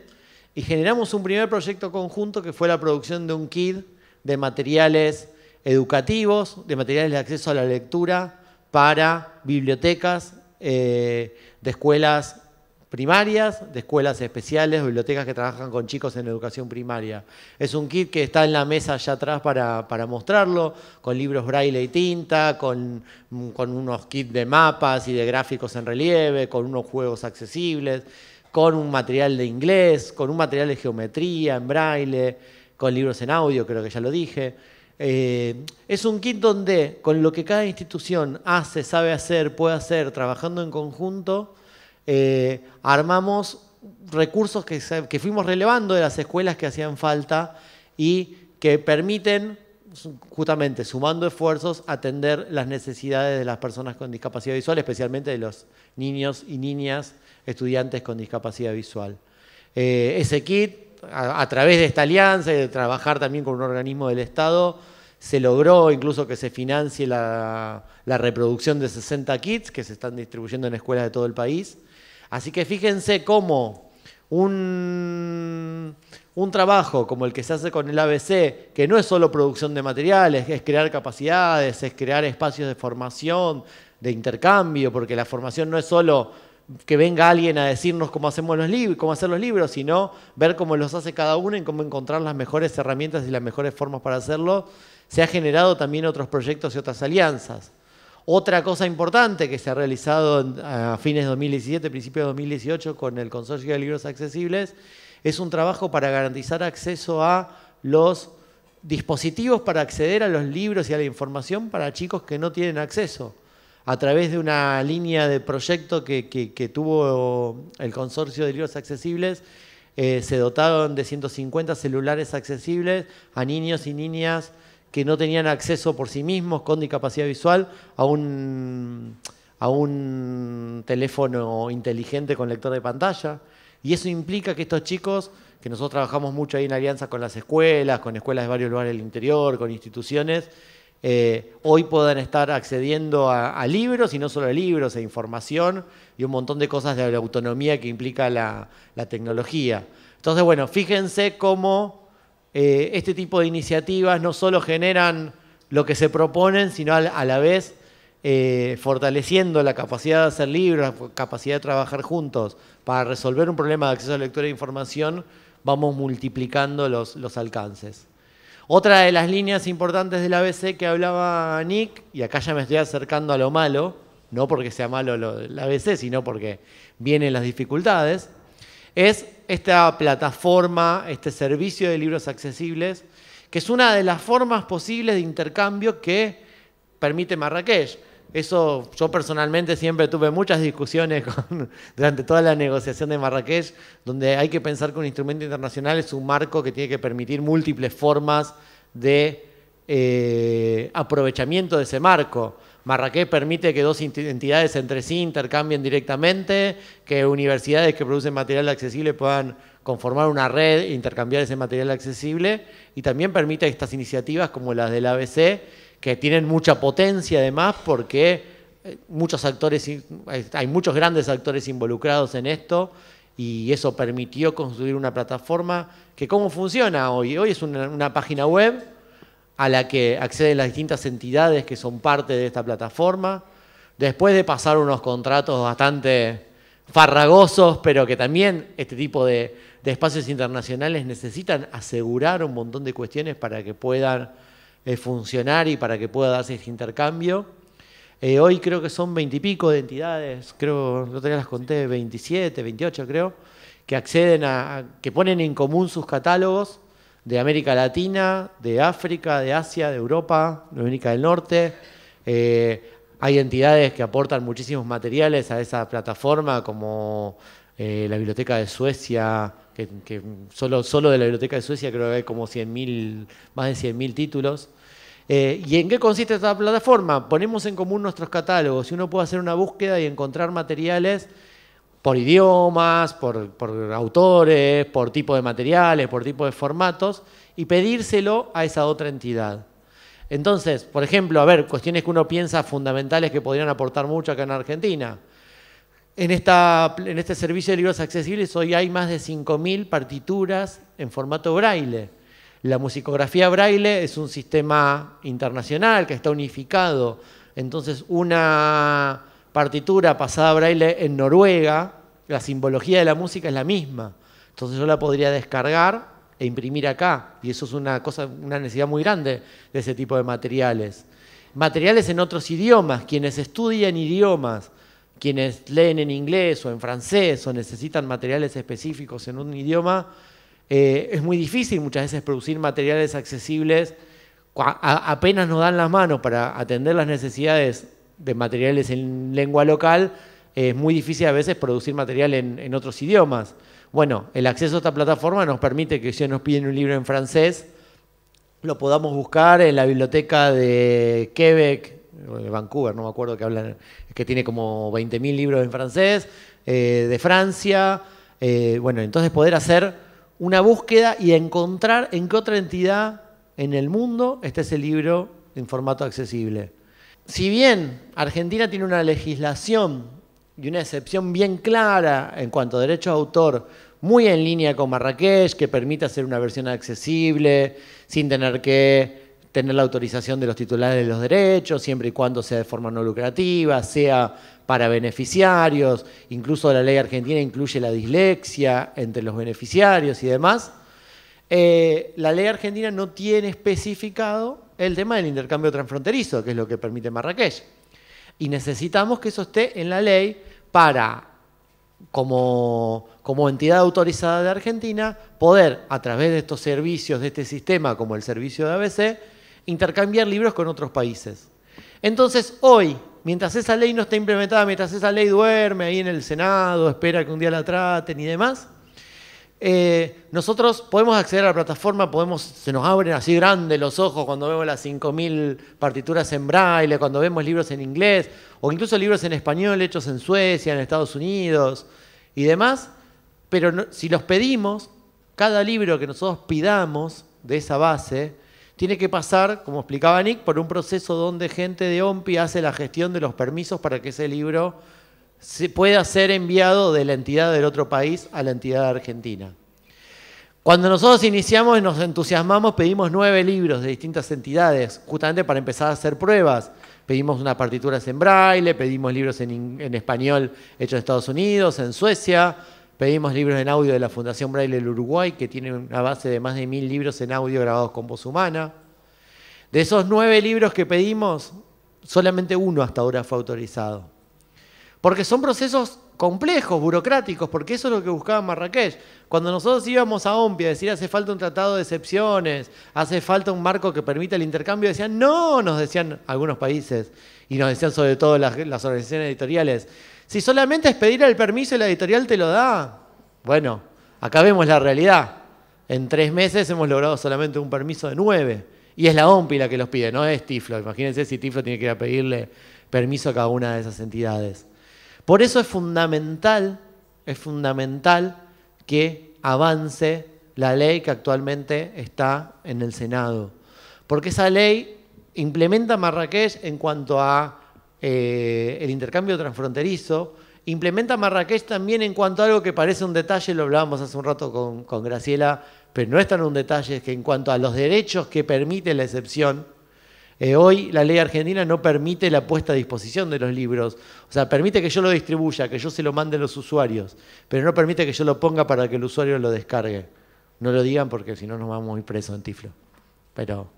y generamos un primer proyecto conjunto que fue la producción de un kit de materiales educativos, de materiales de acceso a la lectura para bibliotecas de escuelas primarias, de escuelas especiales, bibliotecas que trabajan con chicos en educación primaria. Es un kit que está en la mesa allá atrás para mostrarlo, con libros braille y tinta, con unos kits de mapas y de gráficos en relieve, con unos juegos accesibles, con un material de inglés, con un material de geometría en braille, con libros en audio, creo que ya lo dije. Es un kit donde, con lo que cada institución hace, sabe hacer, puede hacer, trabajando en conjunto, armamos recursos que fuimos relevando de las escuelas que hacían falta y que permiten, justamente sumando esfuerzos, atender las necesidades de las personas con discapacidad visual, especialmente de los niños y niñas estudiantes con discapacidad visual. Ese kit, a través de esta alianza y de trabajar también con un organismo del Estado, se logró incluso que se financie la reproducción de 60 kits que se están distribuyendo en escuelas de todo el país. Así que fíjense cómo un trabajo como el que se hace con el ABC, que no es solo producción de materiales, es crear capacidades, es crear espacios de formación, de intercambio, porque la formación no es solo que venga alguien a decirnos cómo hacemos los libros, cómo hacer los libros, sino ver cómo los hace cada uno y cómo encontrar las mejores herramientas y las mejores formas para hacerlo. Se ha generado también otros proyectos y otras alianzas. Otra cosa importante que se ha realizado a fines de 2017, principios de 2018 con el Consorcio de Libros Accesibles es un trabajo para garantizar acceso a los dispositivos para acceder a los libros y a la información para chicos que no tienen acceso. A través de una línea de proyecto que tuvo el Consorcio de Libros Accesibles, se dotaron de 150 celulares accesibles a niños y niñas que no tenían acceso por sí mismos con discapacidad visual a un teléfono inteligente con lector de pantalla. Y eso implica que estos chicos, que nosotros trabajamos mucho ahí en alianza con las escuelas, con escuelas de varios lugares del interior, con instituciones, hoy puedan estar accediendo a libros, y no solo a libros, a información y un montón de cosas de la autonomía que implica la tecnología. Entonces, bueno, fíjense cómo este tipo de iniciativas no solo generan lo que se proponen, sino a la vez fortaleciendo la capacidad de hacer libros, la capacidad de trabajar juntos para resolver un problema de acceso a lectura e información, vamos multiplicando los alcances. Otra de las líneas importantes del ABC que hablaba Nick, y acá ya me estoy acercando a lo malo, no porque sea malo el ABC, sino porque vienen las dificultades, es esta plataforma, este servicio de libros accesibles, que es una de las formas posibles de intercambio que permite Marrakech. Eso yo personalmente siempre tuve muchas discusiones durante toda la negociación de Marrakech, donde hay que pensar que un instrumento internacional es un marco que tiene que permitir múltiples formas de aprovechamiento de ese marco. Marrakech permite que dos entidades entre sí intercambien directamente, que universidades que producen material accesible puedan conformar una red e intercambiar ese material accesible, y también permite estas iniciativas como las del ABC, que tienen mucha potencia además porque hay muchos grandes actores involucrados en esto, y eso permitió construir una plataforma que ¿cómo funciona hoy? Hoy es una página web a la que acceden las distintas entidades que son parte de esta plataforma. Después de pasar unos contratos bastante farragosos, pero que también este tipo de espacios internacionales necesitan asegurar un montón de cuestiones para que puedan funcionar y para que pueda darse este intercambio. Hoy creo que son 20 y pico de entidades, creo, el otro día las conté, 27, 28 creo, que acceden que ponen en común sus catálogos de América Latina, de África, de Asia, de Europa, de América del Norte. Hay entidades que aportan muchísimos materiales a esa plataforma, como la Biblioteca de Suecia, que solo de la Biblioteca de Suecia creo que hay como más de 100.000 títulos. ¿Y en qué consiste esta plataforma? Ponemos en común nuestros catálogos y uno puede hacer una búsqueda y encontrar materiales por idiomas, por autores, por tipo de materiales, por tipo de formatos, y pedírselo a esa otra entidad. Entonces, por ejemplo, cuestiones que uno piensa fundamentales que podrían aportar mucho acá en Argentina. En este servicio de libros accesibles hoy hay más de 5.000 partituras en formato braille. La musicografía braille es un sistema internacional que está unificado. Entonces, una partitura pasada a braille en Noruega, la simbología de la música es la misma. Entonces yo la podría descargar e imprimir acá. Y eso es una necesidad muy grande de ese tipo de materiales. Materiales en otros idiomas, quienes estudian idiomas, quienes leen en inglés o en francés o necesitan materiales específicos en un idioma, es muy difícil muchas veces producir materiales accesibles. Apenas nos dan las manos para atender las necesidades de materiales en lengua local, es muy difícil a veces producir material en otros idiomas. Bueno, el acceso a esta plataforma nos permite que si nos piden un libro en francés, lo podamos buscar en la biblioteca de Quebec, o de Vancouver, no me acuerdo, que tiene como 20.000 libros en francés, de Francia. Bueno, entonces poder hacer una búsqueda y encontrar en qué otra entidad en el mundo está ese libro en formato accesible. Si bien Argentina tiene una legislación y una excepción bien clara en cuanto a derechos de autor, muy en línea con Marrakech, que permite hacer una versión accesible sin tener que tener la autorización de los titulares de los derechos, siempre y cuando sea de forma no lucrativa, sea para beneficiarios, incluso la ley argentina incluye la dislexia entre los beneficiarios y demás. La ley argentina no tiene especificado el tema del intercambio transfronterizo, que es lo que permite Marrakech. Y necesitamos que eso esté en la ley para, como entidad autorizada de Argentina, poder, a través de estos servicios, de este sistema, como el servicio de ABC, intercambiar libros con otros países. Entonces, hoy, mientras esa ley no está implementada, mientras esa ley duerme ahí en el Senado, espera que un día la traten y demás, nosotros podemos acceder a la plataforma, se nos abren así grandes los ojos cuando vemos las 5.000 partituras en braille, cuando vemos libros en inglés, o incluso libros en español hechos en Suecia, en Estados Unidos y demás, pero si los pedimos, cada libro que nosotros pidamos de esa base tiene que pasar, como explicaba Nick, por un proceso donde gente de OMPI hace la gestión de los permisos para que ese libro se pueda ser enviado de la entidad del otro país a la entidad argentina. Cuando nosotros iniciamos y nos entusiasmamos, pedimos 9 libros de distintas entidades, justamente para empezar a hacer pruebas. Pedimos unas partituras en braille, pedimos libros en español hechos en Estados Unidos, en Suecia, pedimos libros en audio de la Fundación Braille del Uruguay, que tiene una base de más de 1.000 libros en audio grabados con voz humana. De esos 9 libros que pedimos, solamente 1 hasta ahora fue autorizado. Porque son procesos complejos, burocráticos, porque eso es lo que buscaba Marrakech. Cuando nosotros íbamos a OMPI a decir hace falta un tratado de excepciones, hace falta un marco que permita el intercambio, decían no, nos decían algunos países, y nos decían sobre todo las organizaciones editoriales, si solamente es pedir el permiso y la editorial te lo da. Bueno, acá vemos la realidad. En 3 meses hemos logrado solamente un permiso de 9, y es la OMPI la que los pide, no es Tiflo. Imagínense si Tiflo tiene que ir a pedirle permiso a cada una de esas entidades. Por eso es fundamental que avance la ley que actualmente está en el Senado. Porque esa ley implementa Marrakech en cuanto a el intercambio transfronterizo, implementa Marrakech también en cuanto a algo que parece un detalle, lo hablábamos hace un rato con Graciela, pero no es tan un detalle, es que en cuanto a los derechos que permite la excepción, Hoy la ley argentina no permite la puesta a disposición de los libros. O sea, permite que yo lo distribuya, que yo se lo mande a los usuarios, pero no permite que yo lo ponga para que el usuario lo descargue. No lo digan porque si no nos vamos a ir presos en Tiflo. Pero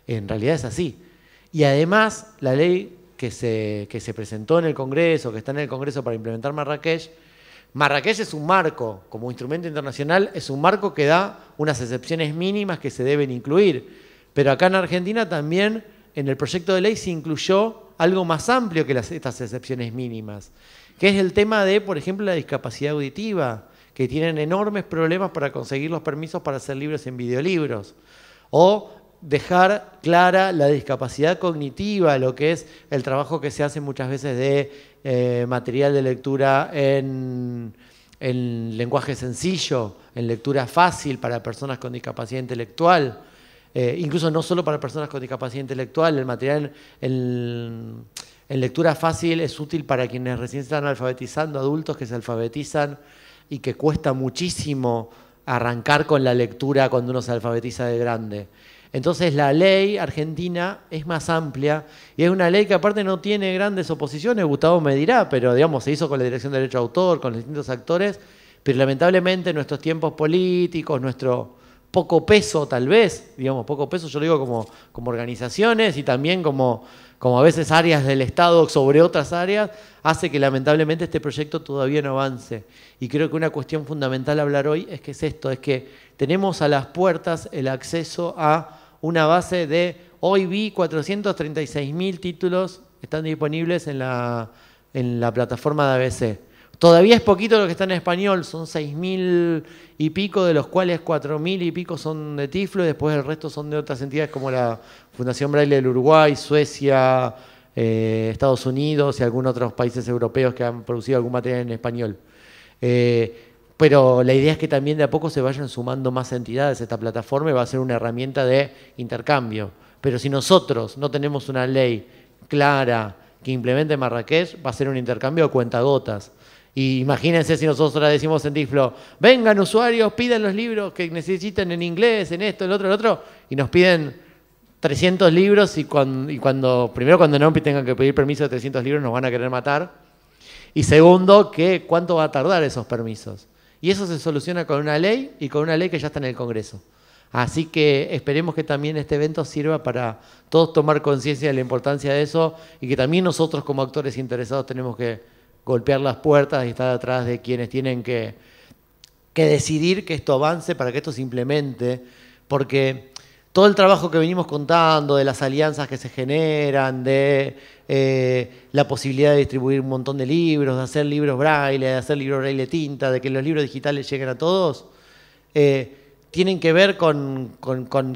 en realidad es así. Y además, la ley que se presentó en el Congreso, que está en el Congreso para implementar Marrakech es un marco, como instrumento internacional, es un marco que da unas excepciones mínimas que se deben incluir. Pero acá en Argentina también, en el proyecto de ley se incluyó algo más amplio que estas excepciones mínimas, que es el tema de, por ejemplo, la discapacidad auditiva, que tienen enormes problemas para conseguir los permisos para hacer libros en videolibros. O dejar clara la discapacidad cognitiva, lo que es el trabajo que se hace muchas veces de material de lectura en lenguaje sencillo, en lectura fácil para personas con discapacidad intelectual. Incluso no solo para personas con discapacidad intelectual, el material en lectura fácil es útil para quienes recién están alfabetizando, adultos que se alfabetizan y que cuesta muchísimo arrancar con la lectura cuando uno se alfabetiza de grande. Entonces la ley argentina es más amplia y es una ley que aparte no tiene grandes oposiciones, Gustavo me dirá, pero digamos se hizo con la Dirección de Derecho de Autor, con los distintos actores, pero lamentablemente nuestros tiempos políticos, nuestro poco peso tal vez, digamos poco peso, yo lo digo como organizaciones y también como a veces áreas del Estado sobre otras áreas, hace que lamentablemente este proyecto todavía no avance. Y creo que una cuestión fundamental a hablar hoy es que es esto, es que tenemos a las puertas el acceso a una base de, hoy vi 436.000 títulos están disponibles en la plataforma de ABC. Todavía es poquito lo que está en español, son 6.000 y pico, de los cuales 4.000 y pico son de Tiflo y después el resto son de otras entidades como la Fundación Braille del Uruguay, Suecia, Estados Unidos y algunos otros países europeos que han producido algún material en español. Pero la idea es que también de a poco se vayan sumando más entidades a esta plataforma y va a ser una herramienta de intercambio. Pero si nosotros no tenemos una ley clara que implemente Marrakech, va a ser un intercambio a cuentagotas. Y imagínense si nosotros le decimos en Tiflo, vengan usuarios, pidan los libros que necesiten en inglés, en esto, el otro, y nos piden 300 libros y cuando no tengan que pedir permiso de 300 libros nos van a querer matar. Y segundo, que cuánto va a tardar esos permisos. Y eso se soluciona con una ley y con una ley que ya está en el Congreso. Así que esperemos que también este evento sirva para todos tomar conciencia de la importancia de eso y que también nosotros como actores interesados tenemos que golpear las puertas y estar atrás de quienes tienen que decidir que esto avance para que esto se implemente, porque todo el trabajo que venimos contando, de las alianzas que se generan, de la posibilidad de distribuir un montón de libros, de hacer libros braille, de hacer libros braille tinta, de que los libros digitales lleguen a todos, tienen que ver con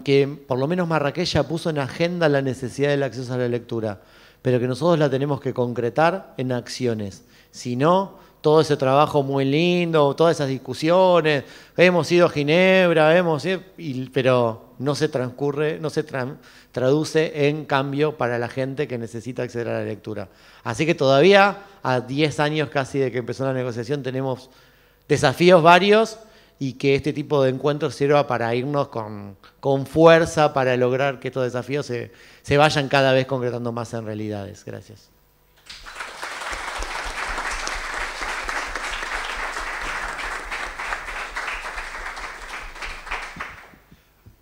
que por lo menos Marrakech ya puso en agenda la necesidad del acceso a la lectura, pero que nosotros la tenemos que concretar en acciones. Si no, todo ese trabajo muy lindo, todas esas discusiones, hemos ido a Ginebra, pero no se traduce en cambio para la gente que necesita acceder a la lectura. Así que todavía, a 10 años casi de que empezó la negociación, tenemos desafíos varios y que este tipo de encuentros sirva para irnos con fuerza para lograr que estos desafíos se vayan cada vez concretando más en realidades. Gracias.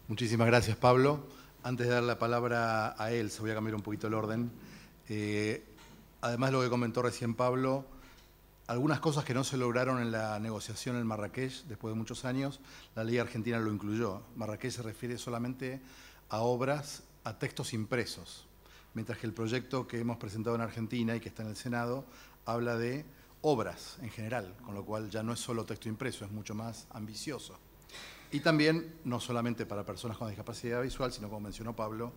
Muchísimas gracias, Pablo. Antes de dar la palabra a Elsa, voy a cambiar un poquito el orden. Además de lo que comentó recién Pablo, algunas cosas que no se lograron en la negociación en Marrakech, después de muchos años, la ley argentina lo incluyó. Marrakech se refiere solamente a obras, a textos impresos, mientras que el proyecto que hemos presentado en Argentina y que está en el Senado habla de obras en general, con lo cual ya no es solo texto impreso, es mucho más ambicioso. Y también, no solamente para personas con discapacidad visual, sino, como mencionó Pablo,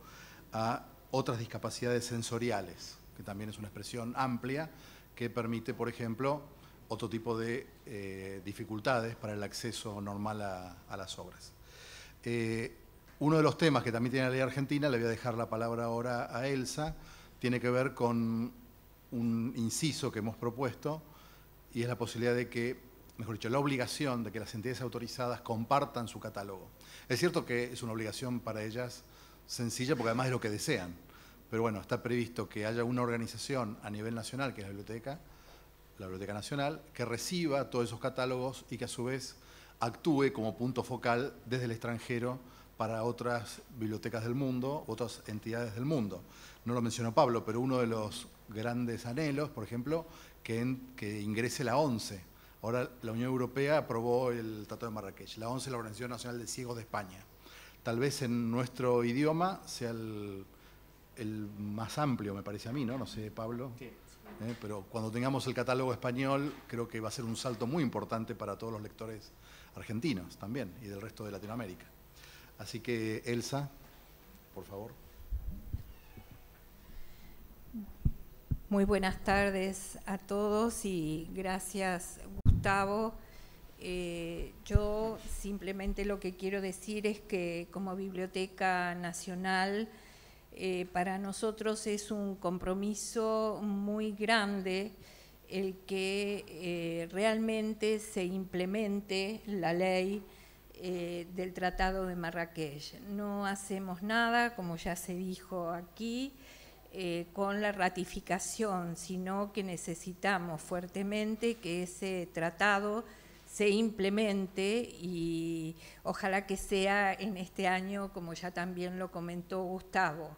a otras discapacidades sensoriales, que también es una expresión amplia que permite, por ejemplo, otro tipo de dificultades para el acceso normal a las obras. Uno de los temas que también tiene la ley argentina, le voy a dejar la palabra ahora a Elsa, tiene que ver con un inciso que hemos propuesto y es la posibilidad de que, mejor dicho, la obligación de que las entidades autorizadas compartan su catálogo. Es cierto que es una obligación para ellas sencilla porque además es lo que desean, pero bueno, está previsto que haya una organización a nivel nacional, que es la Biblioteca Nacional, que reciba todos esos catálogos y que a su vez actúe como punto focal desde el extranjero para otras bibliotecas del mundo, otras entidades del mundo. No lo mencionó Pablo, pero uno de los grandes anhelos, por ejemplo, que ingrese la ONCE. Ahora la Unión Europea aprobó el Tratado de Marrakech. La ONCE es la Organización Nacional de Ciegos de España. Tal vez en nuestro idioma sea el más amplio, me parece a mí, ¿no? No sé, Pablo. Sí. Pero cuando tengamos el catálogo español, creo que va a ser un salto muy importante para todos los lectores argentinos también y del resto de Latinoamérica. Así que, Elsa, por favor. Muy buenas tardes a todos y gracias, Gustavo. Yo simplemente lo que quiero decir es que como Biblioteca Nacional, para nosotros es un compromiso muy grande el que realmente se implemente la ley del Tratado de Marrakech. No hacemos nada, como ya se dijo aquí, con la ratificación, sino que necesitamos fuertemente que ese tratado se implemente y ojalá que sea en este año, como ya también lo comentó Gustavo.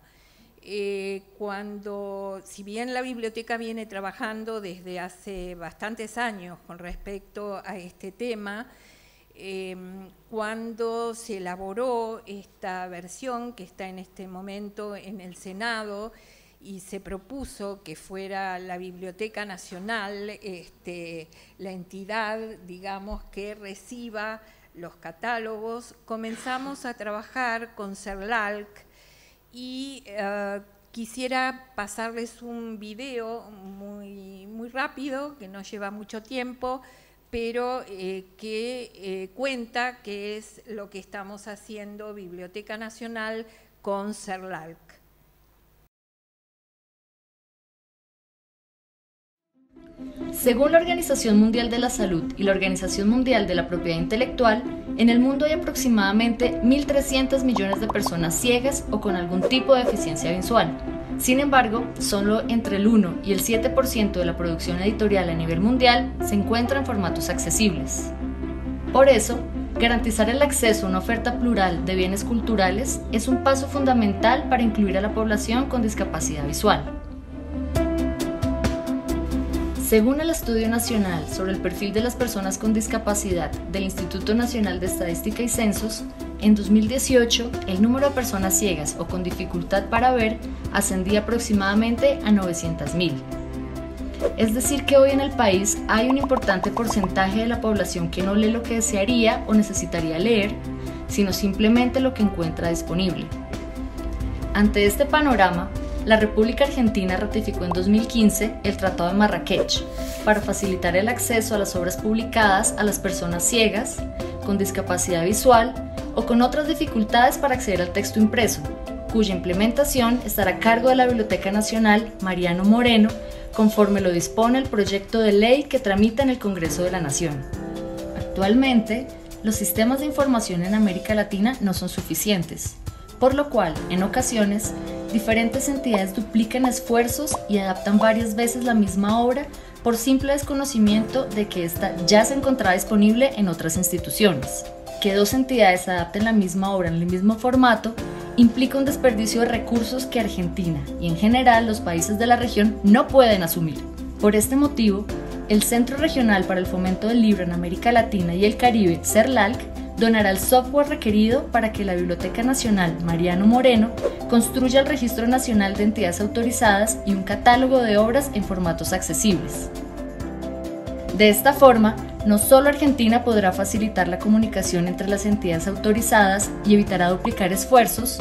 Si bien la biblioteca viene trabajando desde hace bastantes años con respecto a este tema, cuando se elaboró esta versión que está en este momento en el Senado y se propuso que fuera la Biblioteca Nacional la entidad, digamos, que reciba los catálogos, comenzamos a trabajar con CERLALC y quisiera pasarles un video muy rápido, que no lleva mucho tiempo, pero que cuenta qué es lo que estamos haciendo Biblioteca Nacional con CERLALC. Según la Organización Mundial de la Salud y la Organización Mundial de la Propiedad Intelectual, en el mundo hay aproximadamente 1.300 millones de personas ciegas o con algún tipo de deficiencia visual. Sin embargo, solo entre el 1 y el 7% de la producción editorial a nivel mundial se encuentra en formatos accesibles. Por eso, garantizar el acceso a una oferta plural de bienes culturales es un paso fundamental para incluir a la población con discapacidad visual. Según el Estudio Nacional sobre el perfil de las personas con discapacidad del Instituto Nacional de Estadística y Censos, en 2018 el número de personas ciegas o con dificultad para ver ascendía aproximadamente a 900.000. Es decir que hoy en el país hay un importante porcentaje de la población que no lee lo que desearía o necesitaría leer, sino simplemente lo que encuentra disponible. Ante este panorama, la República Argentina ratificó en 2015 el Tratado de Marrakech para facilitar el acceso a las obras publicadas a las personas ciegas, con discapacidad visual o con otras dificultades para acceder al texto impreso, cuya implementación estará a cargo de la Biblioteca Nacional Mariano Moreno, conforme lo dispone el proyecto de ley que tramita en el Congreso de la Nación. Actualmente, los sistemas de información en América Latina no son suficientes, por lo cual, en ocasiones, diferentes entidades duplican esfuerzos y adaptan varias veces la misma obra por simple desconocimiento de que ésta ya se encontraba disponible en otras instituciones. Que dos entidades adapten la misma obra en el mismo formato implica un desperdicio de recursos que Argentina y en general los países de la región no pueden asumir. Por este motivo, el Centro Regional para el Fomento del Libro en América Latina y el Caribe, CERLALC, donará el software requerido para que la Biblioteca Nacional Mariano Moreno construya el Registro Nacional de Entidades Autorizadas y un catálogo de obras en formatos accesibles. De esta forma, no solo Argentina podrá facilitar la comunicación entre las entidades autorizadas y evitará duplicar esfuerzos,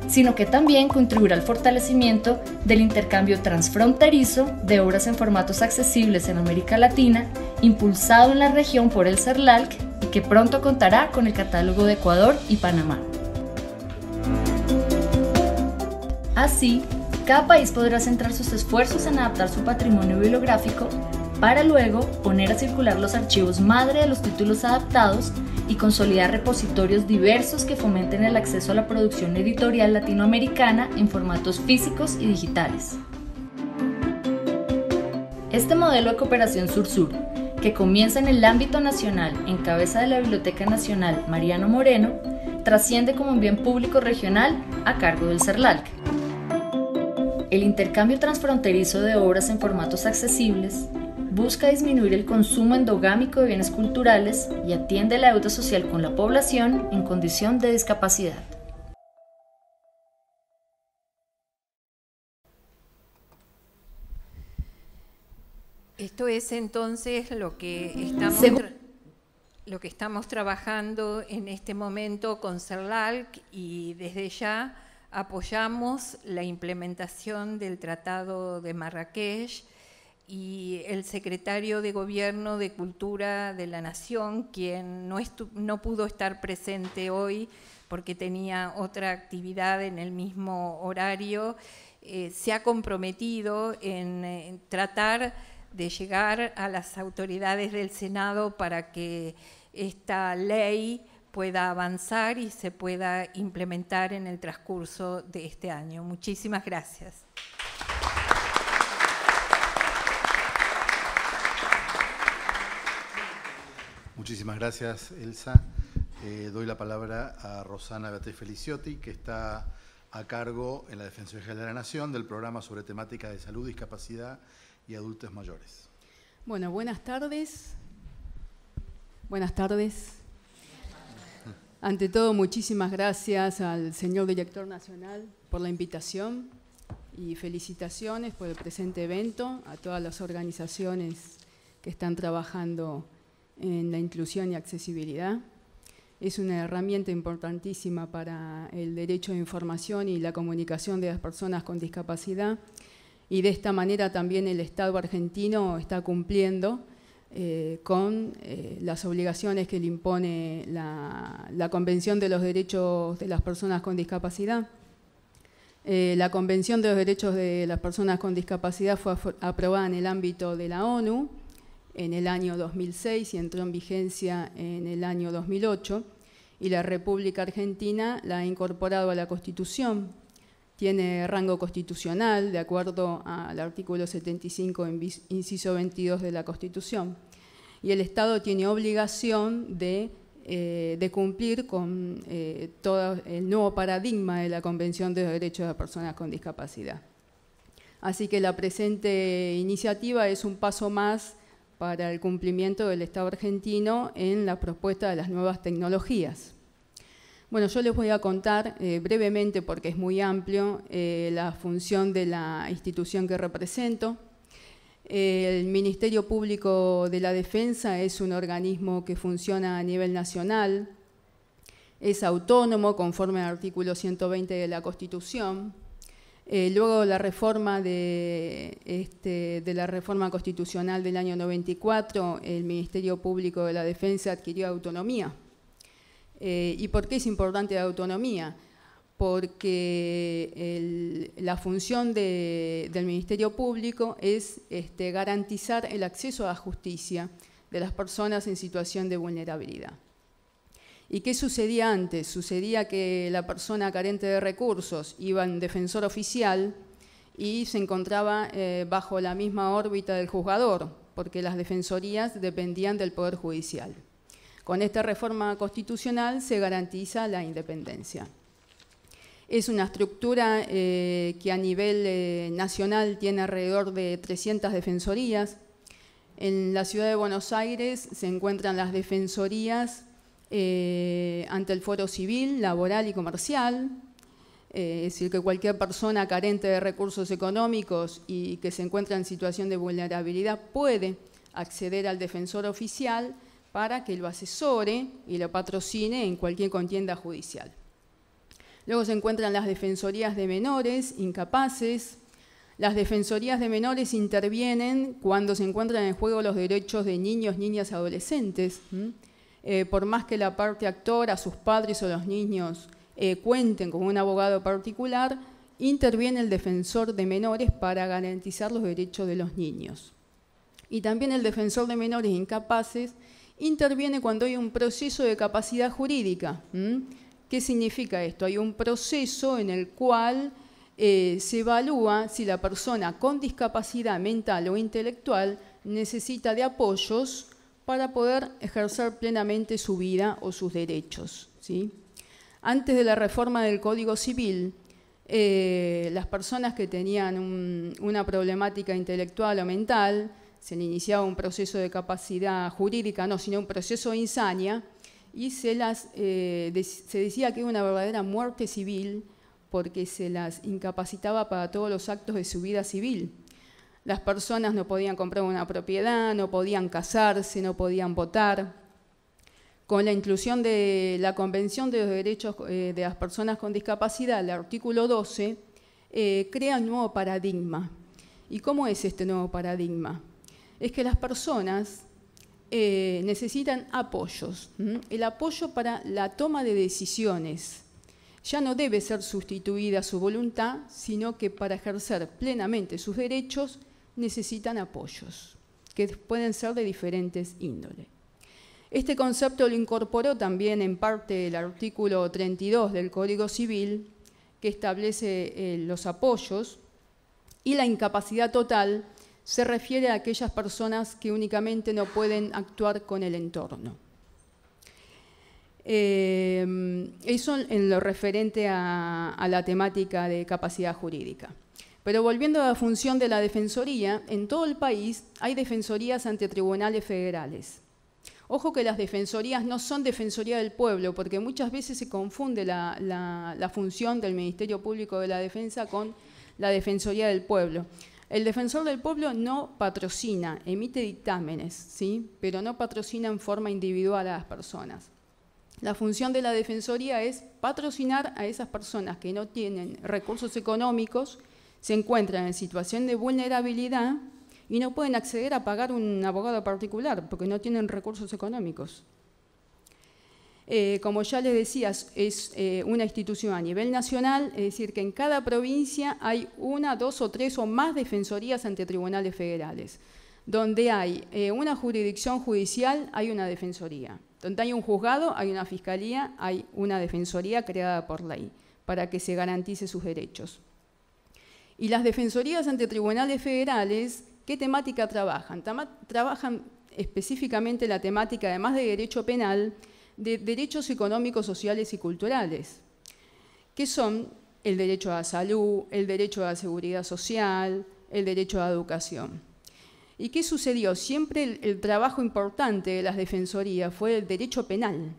sino que también contribuirá al fortalecimiento del intercambio transfronterizo de obras en formatos accesibles en América Latina, impulsado en la región por el CERLALC y que pronto contará con el catálogo de Ecuador y Panamá. Así, cada país podrá centrar sus esfuerzos en adaptar su patrimonio bibliográfico para luego poner a circular los archivos madre de los títulos adaptados y consolidar repositorios diversos que fomenten el acceso a la producción editorial latinoamericana en formatos físicos y digitales. Este modelo de cooperación sur-sur, que comienza en el ámbito nacional en cabeza de la Biblioteca Nacional Mariano Moreno, trasciende como un bien público regional a cargo del CERLALC. El intercambio transfronterizo de obras en formatos accesibles busca disminuir el consumo endogámico de bienes culturales y atiende la deuda social con la población en condición de discapacidad. Esto es entonces lo que estamos trabajando en este momento con CERLALC, y desde ya apoyamos la implementación del Tratado de Marrakech, y el secretario de Gobierno de Cultura de la Nación, quien no pudo estar presente hoy porque tenía otra actividad en el mismo horario, se ha comprometido en tratar de llegar a las autoridades del Senado para que esta ley pueda avanzar y se pueda implementar en el transcurso de este año. Muchísimas gracias. Muchísimas gracias, Elsa. Doy la palabra a Rosana Beatriz Feliciotti, que está a cargo en la Defensoría General de la Nación del programa sobre temática de salud, discapacidad y adultos mayores. Bueno, buenas tardes. Buenas tardes. Ante todo, muchísimas gracias al señor Director Nacional por la invitación y felicitaciones por el presente evento, a todas las organizaciones que están trabajando en la inclusión y accesibilidad. Es una herramienta importantísima para el derecho de información y la comunicación de las personas con discapacidad, y de esta manera también el Estado argentino está cumpliendo con las obligaciones que le impone la Convención de los Derechos de las Personas con Discapacidad. La Convención de los Derechos de las Personas con Discapacidad fue aprobada en el ámbito de la ONU en el año 2006 y entró en vigencia en el año 2008, y la República Argentina la ha incorporado a la Constitución. Tiene rango constitucional de acuerdo al artículo 75, inciso 22 de la Constitución, y el Estado tiene obligación de cumplir con todo el nuevo paradigma de la Convención de los Derechos de las Personas con Discapacidad. Así que la presente iniciativa es un paso más para el cumplimiento del Estado argentino en la propuesta de las nuevas tecnologías. Bueno, yo les voy a contar brevemente, porque es muy amplio, la función de la institución que represento. El Ministerio Público de la Defensa es un organismo que funciona a nivel nacional, es autónomo conforme al artículo 120 de la Constitución. Luego la reforma de la reforma constitucional del año 94, el Ministerio Público de la Defensa adquirió autonomía. ¿Y por qué es importante la autonomía? Porque la función del Ministerio Público es garantizar el acceso a la justicia de las personas en situación de vulnerabilidad. ¿Y qué sucedía antes? Sucedía que la persona carente de recursos iba en defensor oficial y se encontraba bajo la misma órbita del juzgador, porque las defensorías dependían del Poder Judicial. Con esta reforma constitucional se garantiza la independencia. Es una estructura que a nivel nacional tiene alrededor de 300 defensorías. En la ciudad de Buenos Aires se encuentran las defensorías ante el Fuero Civil, Laboral y Comercial, es decir, que cualquier persona carente de recursos económicos y que se encuentra en situación de vulnerabilidad puede acceder al defensor oficial para que lo asesore y lo patrocine en cualquier contienda judicial. Luego se encuentran las defensorías de menores incapaces. Las defensorías de menores intervienen cuando se encuentran en juego los derechos de niños, niñas y adolescentes. Por más que la parte actora, sus padres o los niños cuenten con un abogado particular, interviene el defensor de menores para garantizar los derechos de los niños. Y también el defensor de menores incapaces interviene cuando hay un proceso de capacidad jurídica. ¿Qué significa esto? Hay un proceso en el cual se evalúa si la persona con discapacidad mental o intelectual necesita de apoyos para poder ejercer plenamente su vida o sus derechos, ¿sí? Antes de la reforma del Código Civil, las personas que tenían una problemática intelectual o mental, se le iniciaba un proceso de capacidad jurídica, no, sino un proceso de insania, y se decía que era una verdadera muerte civil porque se las incapacitaba para todos los actos de su vida civil. Las personas no podían comprar una propiedad, no podían casarse, no podían votar. Con la inclusión de la Convención de los Derechos de las Personas con Discapacidad, el artículo 12, crea un nuevo paradigma. ¿Y cómo es este nuevo paradigma? Es que las personas necesitan apoyos. El apoyo para la toma de decisiones ya no debe ser sustituida su voluntad, sino que para ejercer plenamente sus derechos necesitan apoyos, que pueden ser de diferentes índoles. Este concepto lo incorporó también en parte el artículo 32 del Código Civil, que establece los apoyos, y la incapacidad total se refiere a aquellas personas que únicamente no pueden actuar con el entorno. Eso en lo referente a la temática de capacidad jurídica. Pero volviendo a la función de la Defensoría, en todo el país hay defensorías ante tribunales federales. Ojo que las defensorías no son defensoría del pueblo, porque muchas veces se confunde la función del Ministerio Público de la Defensa con la Defensoría del Pueblo. El defensor del pueblo no patrocina, emite dictámenes, ¿sí? Pero no patrocina en forma individual a las personas. La función de la Defensoría es patrocinar a esas personas que no tienen recursos económicos, se encuentran en situación de vulnerabilidad y no pueden acceder a pagar un abogado particular porque no tienen recursos económicos. Como ya les decía, es una institución a nivel nacional, es decir, que en cada provincia hay una, dos o tres o más defensorías ante tribunales federales. Donde hay una jurisdicción judicial, hay una defensoría. Donde hay un juzgado, hay una fiscalía, hay una defensoría creada por ley para que se garantice sus derechos. Y las defensorías ante tribunales federales, ¿qué temática trabajan? Trabajan específicamente la temática, además de derecho penal, de derechos económicos, sociales y culturales, que son el derecho a la salud, el derecho a la seguridad social, el derecho a la educación. ¿Y qué sucedió? Siempre el trabajo importante de las defensorías fue el derecho penal.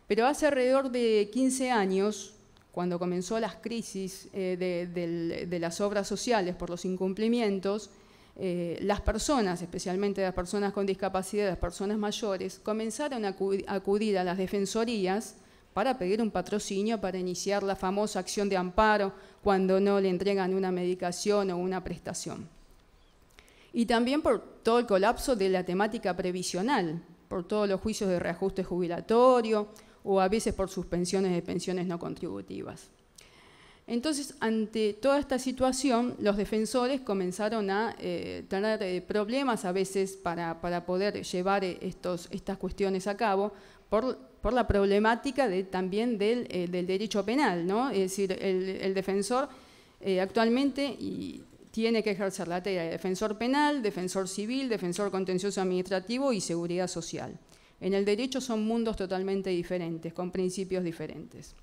Pero hace alrededor de 15 años, cuando comenzó las crisis de las obras sociales por los incumplimientos, las personas, especialmente las personas con discapacidad, las personas mayores, comenzaron a acudir a las defensorías para pedir un patrocinio para iniciar la famosa acción de amparo cuando no le entregan una medicación o una prestación. Y también por todo el colapso de la temática previsional, por todos los juicios de reajuste jubilatorio o a veces por suspensiones de pensiones no contributivas. Entonces, ante toda esta situación, los defensores comenzaron a tener problemas a veces para poder llevar estas cuestiones a cabo por la problemática también del derecho penal, ¿no? Es decir, el defensor actualmente tiene que ejercer la tarea de defensor penal, defensor civil, defensor contencioso administrativo y seguridad social. En el derecho son mundos totalmente diferentes, con principios diferentes.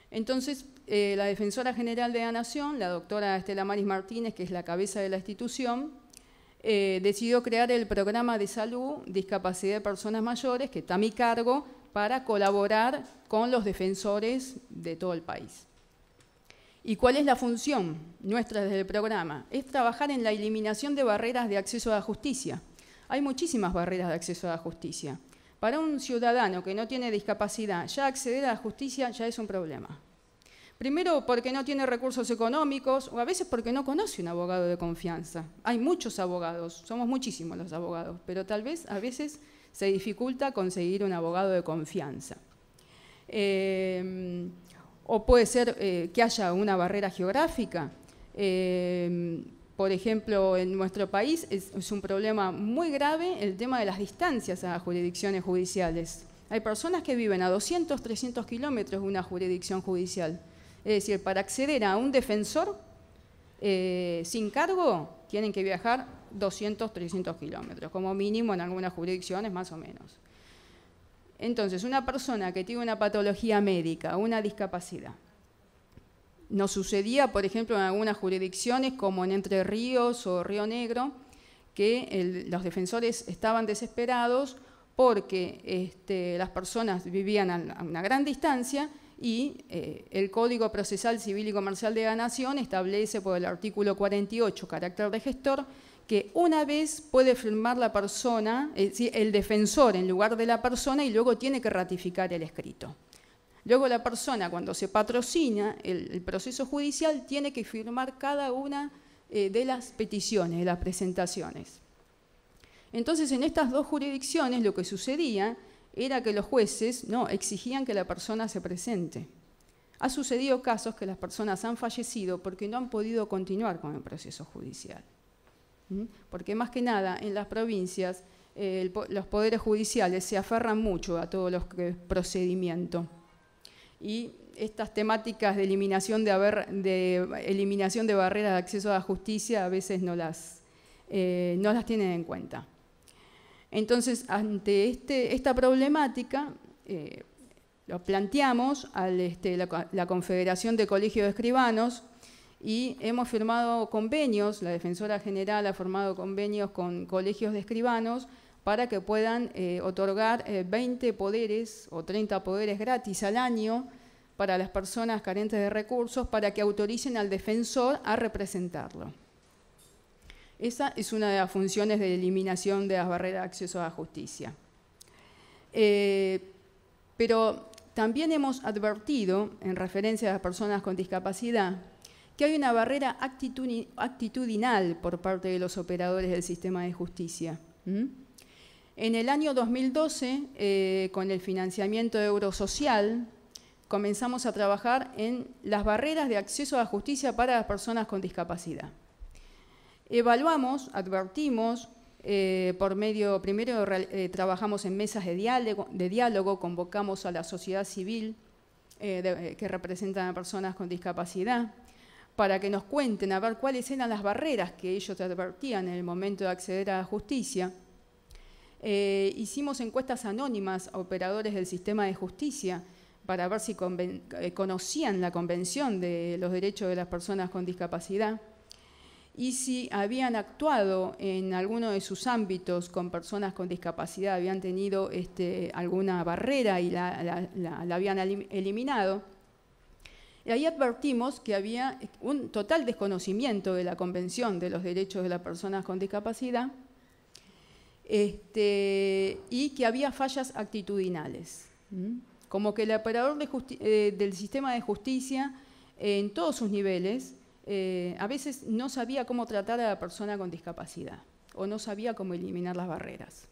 Entonces, la Defensora General de la Nación, la doctora Estela Maris Martínez, que es la cabeza de la institución, decidió crear el programa de salud, discapacidad de personas mayores, que está a mi cargo, para colaborar con los defensores de todo el país. ¿Y cuál es la función nuestra desde el programa? Es trabajar en la eliminación de barreras de acceso a la justicia. Hay muchísimas barreras de acceso a la justicia. Para un ciudadano que no tiene discapacidad, ya acceder a la justicia ya es un problema. Primero porque no tiene recursos económicos o a veces porque no conoce un abogado de confianza. Hay muchos abogados, somos muchísimos los abogados, pero tal vez a veces se dificulta conseguir un abogado de confianza. O puede ser que haya una barrera geográfica. por ejemplo, en nuestro país es un problema muy grave el tema de las distancias a las jurisdicciones judiciales. Hay personas que viven a 200, 300 kilómetros de una jurisdicción judicial. Es decir, para acceder a un defensor sin cargo, tienen que viajar 200, 300 kilómetros, como mínimo en algunas jurisdicciones más o menos. Entonces, una persona que tiene una patología médica, una discapacidad, nos sucedía, por ejemplo, en algunas jurisdicciones como en Entre Ríos o Río Negro, que los defensores estaban desesperados porque las personas vivían a una gran distancia y el Código Procesal Civil y Comercial de la Nación establece por el artículo 48, carácter de gestor, que una vez puede firmar la persona, es decir, el defensor en lugar de la persona, y luego tiene que ratificar el escrito. Luego la persona, cuando se patrocina el proceso judicial, tiene que firmar cada una de las peticiones, de las presentaciones. Entonces, en estas dos jurisdicciones lo que sucedía era que los jueces no exigían que la persona se presente. Ha sucedido casos que las personas han fallecido porque no han podido continuar con el proceso judicial. Porque más que nada en las provincias los poderes judiciales se aferran mucho a todo lo que es procedimiento. Y estas temáticas de eliminación de barreras de acceso a la justicia a veces no las tienen en cuenta. Entonces, ante esta problemática, lo planteamos a la Confederación de Colegios de Escribanos y hemos firmado convenios, la Defensora General ha formado convenios con colegios de escribanos para que puedan otorgar 20 poderes o 30 poderes gratis al año para las personas carentes de recursos para que autoricen al defensor a representarlo. Esa es una de las funciones de eliminación de las barreras de acceso a la justicia. Pero también hemos advertido, en referencia a las personas con discapacidad, que hay una barrera actitudinal por parte de los operadores del sistema de justicia. En el año 2012, con el financiamiento de Eurosocial, comenzamos a trabajar en las barreras de acceso a la justicia para las personas con discapacidad. Evaluamos, advertimos, primero trabajamos en mesas de diálogo, convocamos a la sociedad civil que representan a personas con discapacidad, para que nos cuenten a ver cuáles eran las barreras que ellos advertían en el momento de acceder a la justicia. Hicimos encuestas anónimas a operadores del sistema de justicia para ver si conocían la Convención de los Derechos de las Personas con Discapacidad y si habían actuado en alguno de sus ámbitos con personas con discapacidad, habían tenido alguna barrera y la habían eliminado. Y ahí advertimos que había un total desconocimiento de la Convención de los Derechos de las Personas con Discapacidad y que había fallas actitudinales. Como que el operador del sistema de justicia en todos sus niveles a veces no sabía cómo tratar a la persona con discapacidad o no sabía cómo eliminar las barreras.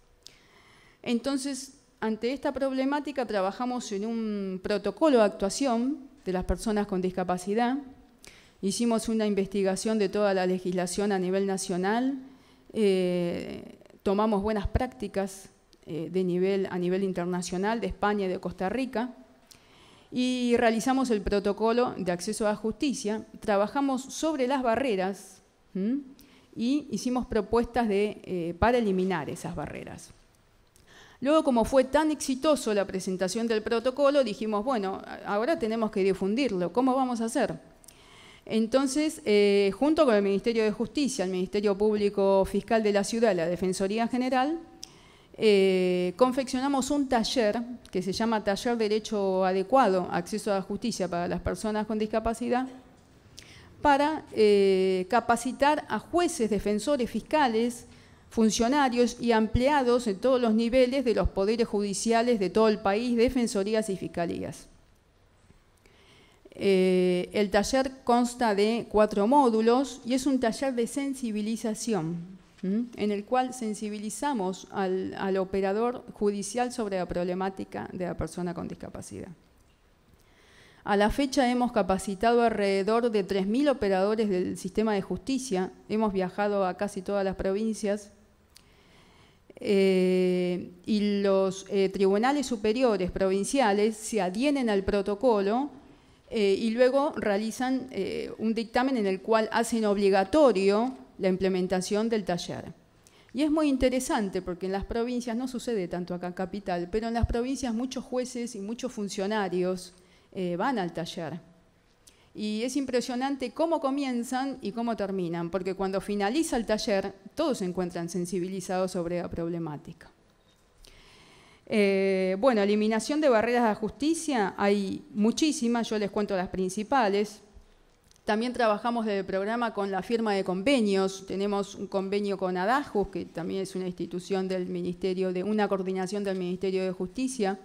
Entonces, ante esta problemática trabajamos en un protocolo de actuación de las personas con discapacidad. Hicimos una investigación de toda la legislación a nivel nacional, tomamos buenas prácticas a nivel internacional de España y de Costa Rica y realizamos el protocolo de acceso a la justicia, trabajamos sobre las barreras y hicimos propuestas para eliminar esas barreras. Luego, como fue tan exitoso la presentación del protocolo, dijimos, bueno, ahora tenemos que difundirlo, ¿cómo vamos a hacer? Entonces, junto con el Ministerio de Justicia, el Ministerio Público Fiscal de la Ciudad, la Defensoría General, confeccionamos un taller que se llama Taller Derecho Adecuado, Acceso a la Justicia para las Personas con Discapacidad, para capacitar a jueces, defensores, fiscales, funcionarios y empleados en todos los niveles de los poderes judiciales de todo el país, defensorías y fiscalías. El taller consta de 4 módulos y es un taller de sensibilización, en el cual sensibilizamos al operador judicial sobre la problemática de la persona con discapacidad. A la fecha hemos capacitado alrededor de 3.000 operadores del sistema de justicia, hemos viajado a casi todas las provincias, y los tribunales superiores provinciales se adhieren al protocolo y luego realizan un dictamen en el cual hacen obligatorio la implementación del taller. Y es muy interesante porque en las provincias, no sucede tanto acá en Capital, pero en las provincias muchos jueces y muchos funcionarios van al taller. Y es impresionante cómo comienzan y cómo terminan, porque cuando finaliza el taller, todos se encuentran sensibilizados sobre la problemática. Bueno, eliminación de barreras a la justicia, hay muchísimas, yo les cuento las principales. También trabajamos desde el programa con la firma de convenios, tenemos un convenio con ADAJUS, que también es una institución del Ministerio, una coordinación del Ministerio de Justicia,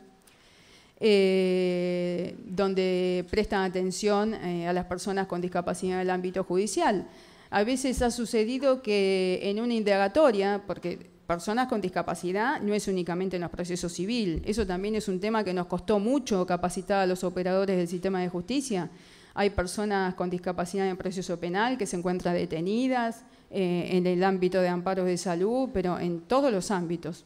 donde prestan atención a las personas con discapacidad en el ámbito judicial. A veces ha sucedido que en una indagatoria, porque personas con discapacidad no es únicamente en los procesos civiles, eso también es un tema que nos costó mucho capacitar a los operadores del sistema de justicia. Hay personas con discapacidad en el proceso penal que se encuentran detenidas, en el ámbito de amparos de salud, pero en todos los ámbitos.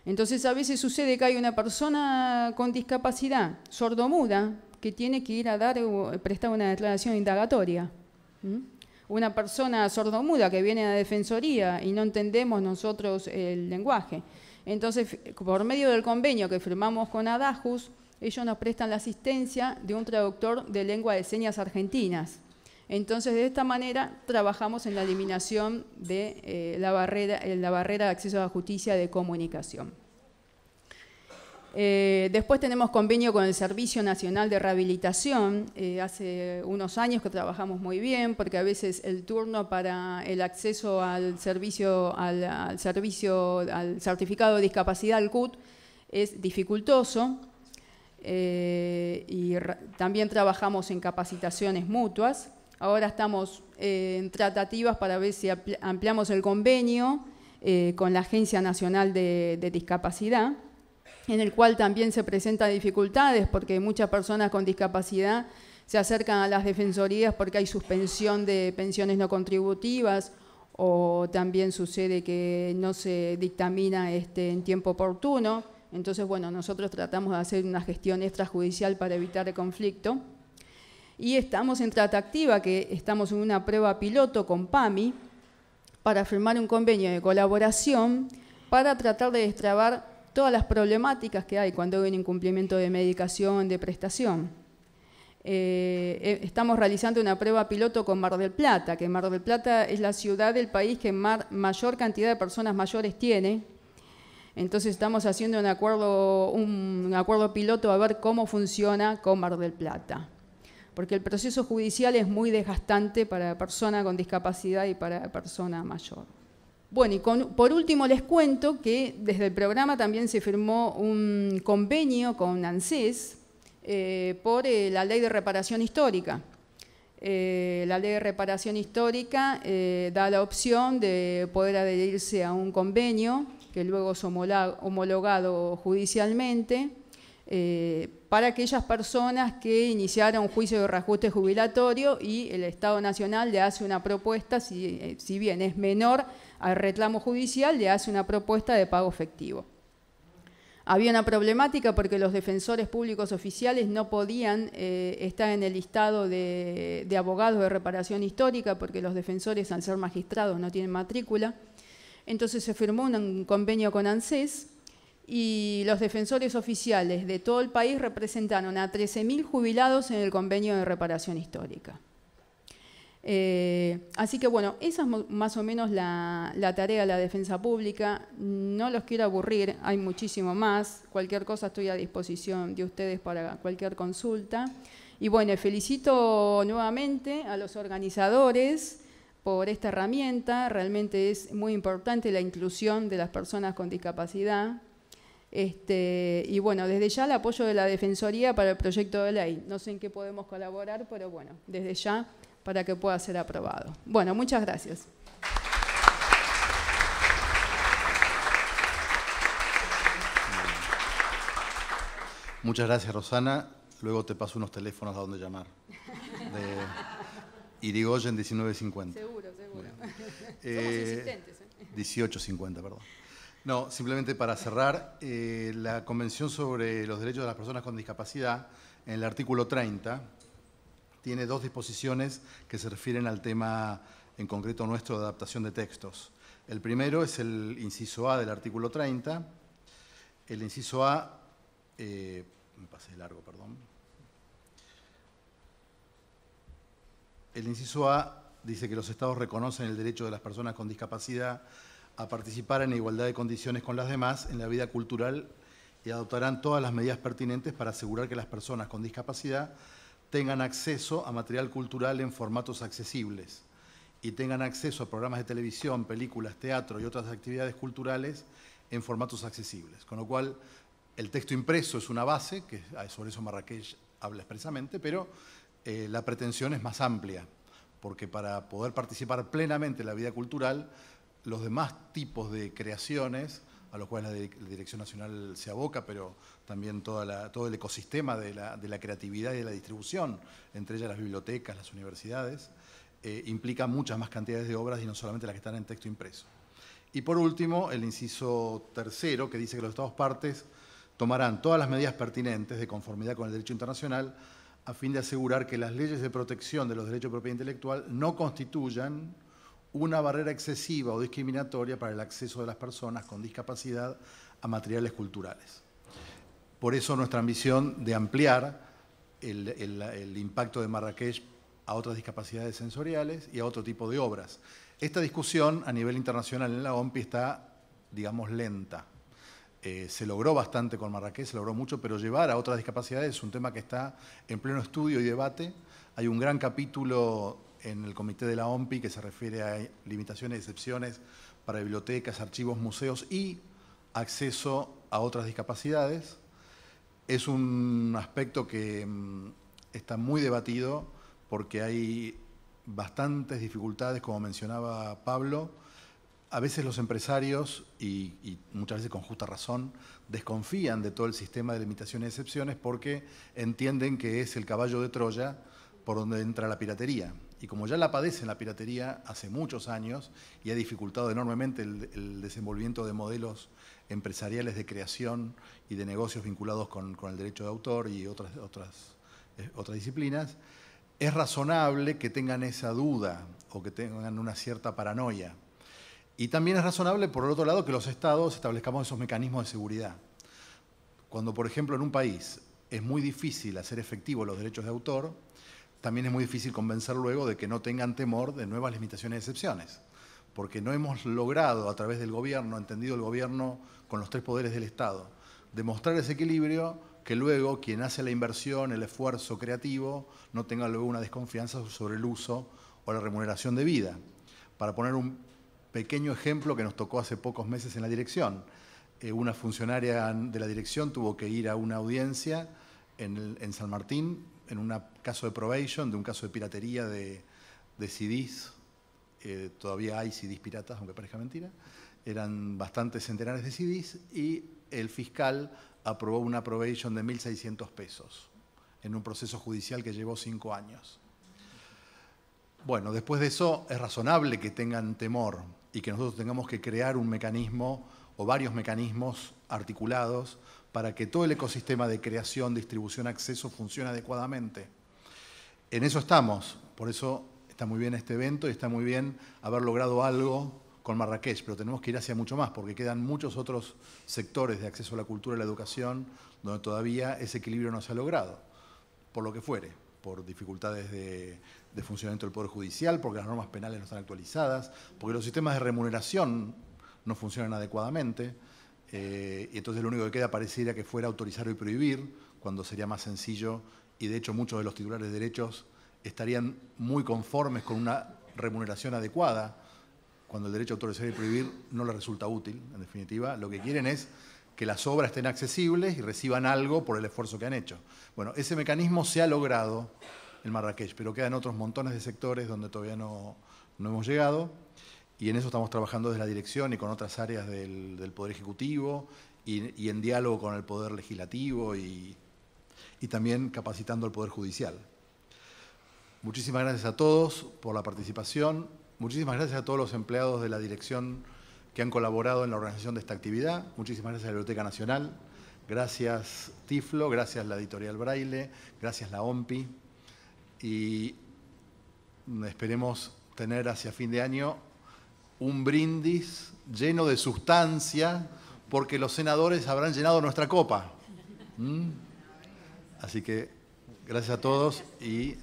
Entonces a veces sucede que hay una persona con discapacidad sordomuda que tiene que ir a prestar una declaración indagatoria. Una persona sordomuda que viene a la defensoría y no entendemos nosotros el lenguaje. Entonces, por medio del convenio que firmamos con ADAJUS, ellos nos prestan la asistencia de un traductor de lengua de señas argentinas. Entonces, de esta manera, trabajamos en la eliminación de la barrera de acceso a la justicia de comunicación. Después tenemos convenio con el Servicio Nacional de Rehabilitación. Hace unos años que trabajamos muy bien, porque a veces el turno para el acceso al certificado de discapacidad, al CUT, es dificultoso. Y también trabajamos en capacitaciones mutuas. Ahora estamos en tratativas para ver si ampliamos el convenio con la Agencia Nacional de Discapacidad, en el cual también se presentan dificultades porque muchas personas con discapacidad se acercan a las defensorías porque hay suspensión de pensiones no contributivas, o también sucede que no se dictamina en tiempo oportuno. Entonces, bueno, nosotros tratamos de hacer una gestión extrajudicial para evitar el conflicto. Y estamos en tratativa, que estamos en una prueba piloto con PAMI para firmar un convenio de colaboración para tratar de destrabar todas las problemáticas que hay cuando hay un incumplimiento de medicación, de prestación. Estamos realizando una prueba piloto con Mar del Plata, que Mar del Plata es la ciudad del país que mayor cantidad de personas mayores tiene. Entonces estamos haciendo un acuerdo piloto a ver cómo funciona con Mar del Plata. Porque el proceso judicial es muy desgastante para la persona con discapacidad y para la persona mayor. Bueno, y por último les cuento que desde el programa también se firmó un convenio con ANSES por la Ley de Reparación Histórica. La Ley de Reparación Histórica da la opción de poder adherirse a un convenio que luego es homologado judicialmente para aquellas personas que iniciaron un juicio de reajuste jubilatorio y el Estado Nacional le hace una propuesta, si bien es menor al reclamo judicial, le hace una propuesta de pago efectivo. Había una problemática porque los defensores públicos oficiales no podían estar en el listado de abogados de reparación histórica porque los defensores, al ser magistrados, no tienen matrícula. Entonces se firmó un convenio con ANSES y los defensores oficiales de todo el país representaron a 13.000 jubilados en el convenio de reparación histórica. Así que bueno, esa es más o menos la tarea de la defensa pública. No los quiero aburrir, hay muchísimo más. Cualquier cosa estoy a disposición de ustedes para cualquier consulta. Y bueno, felicito nuevamente a los organizadores por esta herramienta. Realmente es muy importante la inclusión de las personas con discapacidad. Y bueno, desde ya el apoyo de la Defensoría para el proyecto de ley. No sé en qué podemos colaborar, pero bueno, desde ya para que pueda ser aprobado. Bueno, muchas gracias. Muchas gracias, Rosana. luego te paso unos teléfonos a donde llamar. De Irigoyen 1950. Seguro. Somos insistentes. 1850, perdón. No, simplemente para cerrar, la Convención sobre los Derechos de las Personas con Discapacidad, en el artículo 30, tiene dos disposiciones que se refieren al tema en concreto nuestro de adaptación de textos. El primero es el inciso A del artículo 30. El inciso A, me pasé largo, perdón. El inciso A dice que los Estados reconocen el derecho de las personas con discapacidad a participar en igualdad de condiciones con las demás en la vida cultural y adoptarán todas las medidas pertinentes para asegurar que las personas con discapacidad tengan acceso a material cultural en formatos accesibles y tengan acceso a programas de televisión, películas, teatro y otras actividades culturales en formatos accesibles. Con lo cual, el texto impreso es una base, que sobre eso Marrakech habla expresamente, pero la pretensión es más amplia, porque para poder participar plenamente en la vida cultural, los demás tipos de creaciones, a los cuales la Dirección Nacional se aboca, pero también todo el ecosistema de la creatividad y de la distribución, entre ellas las bibliotecas, las universidades, implica muchas más cantidades de obras y no solamente las que están en texto impreso. Y por último, el inciso tercero, que dice que los Estados partes tomarán todas las medidas pertinentes de conformidad con el derecho internacional a fin de asegurar que las leyes de protección de los derechos de propiedad intelectual no constituyan una barrera excesiva o discriminatoria para el acceso de las personas con discapacidad a materiales culturales. Por eso nuestra ambición de ampliar el impacto de Marrakech a otras discapacidades sensoriales y a otro tipo de obras. Esta discusión a nivel internacional en la OMPI está, digamos, lenta. Se logró bastante con Marrakech, se logró mucho, pero llevar a otras discapacidades es un tema que está en pleno estudio y debate. Hay un gran capítulo en el comité de la OMPI que se refiere a limitaciones y excepciones para bibliotecas, archivos, museos y acceso a otras discapacidades. Es un aspecto que está muy debatido porque hay bastantes dificultades, como mencionaba Pablo. A veces los empresarios, y muchas veces con justa razón, desconfían de todo el sistema de limitaciones y excepciones porque entienden que es el caballo de Troya por donde entra la piratería. Y como ya la padecen la piratería hace muchos años y ha dificultado enormemente el desenvolvimiento de modelos empresariales de creación y de negocios vinculados con el derecho de autor y otras disciplinas, es razonable que tengan esa duda o que tengan una cierta paranoia. Y también es razonable, por el otro lado, que los Estados establezcamos esos mecanismos de seguridad. Cuando, por ejemplo, en un país es muy difícil hacer efectivos los derechos de autor, también es muy difícil convencer luego de que no tengan temor de nuevas limitaciones y excepciones, porque no hemos logrado a través del gobierno, entendido el gobierno con los tres poderes del Estado, demostrar ese equilibrio que luego quien hace la inversión, el esfuerzo creativo, no tenga luego una desconfianza sobre el uso o la remuneración debida. Para poner un pequeño ejemplo que nos tocó hace pocos meses en la dirección, una funcionaria de la dirección tuvo que ir a una audiencia en San Martín, en un caso de probation, de un caso de piratería de CDs. Todavía hay CDs piratas, aunque parezca mentira. Eran bastantes centenares de CDs y el fiscal aprobó una probation de 1.600 pesos en un proceso judicial que llevó 5 años. Bueno, después de eso es razonable que tengan temor y que nosotros tengamos que crear un mecanismo o varios mecanismos articulados para que todo el ecosistema de creación, distribución, acceso funcione adecuadamente. En eso estamos, por eso está muy bien este evento y está muy bien haber logrado algo con Marrakech, pero tenemos que ir hacia mucho más porque quedan muchos otros sectores de acceso a la cultura y la educación donde todavía ese equilibrio no se ha logrado, por lo que fuere, por dificultades de funcionamiento del Poder Judicial, porque las normas penales no están actualizadas, porque los sistemas de remuneración no funcionan adecuadamente, y entonces lo único que queda pareciera que fuera autorizar y prohibir, cuando sería más sencillo, y de hecho muchos de los titulares de derechos estarían muy conformes con una remuneración adecuada, cuando el derecho a autorizar y prohibir no les resulta útil, en definitiva. Lo que quieren es que las obras estén accesibles y reciban algo por el esfuerzo que han hecho. Bueno, ese mecanismo se ha logrado en Marrakech, pero quedan otros montones de sectores donde todavía no hemos llegado, y en eso estamos trabajando desde la dirección y con otras áreas del Poder Ejecutivo y en diálogo con el Poder Legislativo y y también capacitando al Poder Judicial. Muchísimas gracias a todos por la participación. Muchísimas gracias a todos los empleados de la dirección que han colaborado en la organización de esta actividad. Muchísimas gracias a la Biblioteca Nacional. Gracias Tiflo, gracias la Editorial Braille, gracias la OMPI. Y esperemos tener hacia fin de año un brindis lleno de sustancia, porque los senadores habrán llenado nuestra copa. Así que gracias a todos y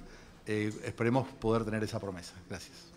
esperemos poder tener esa promesa. Gracias.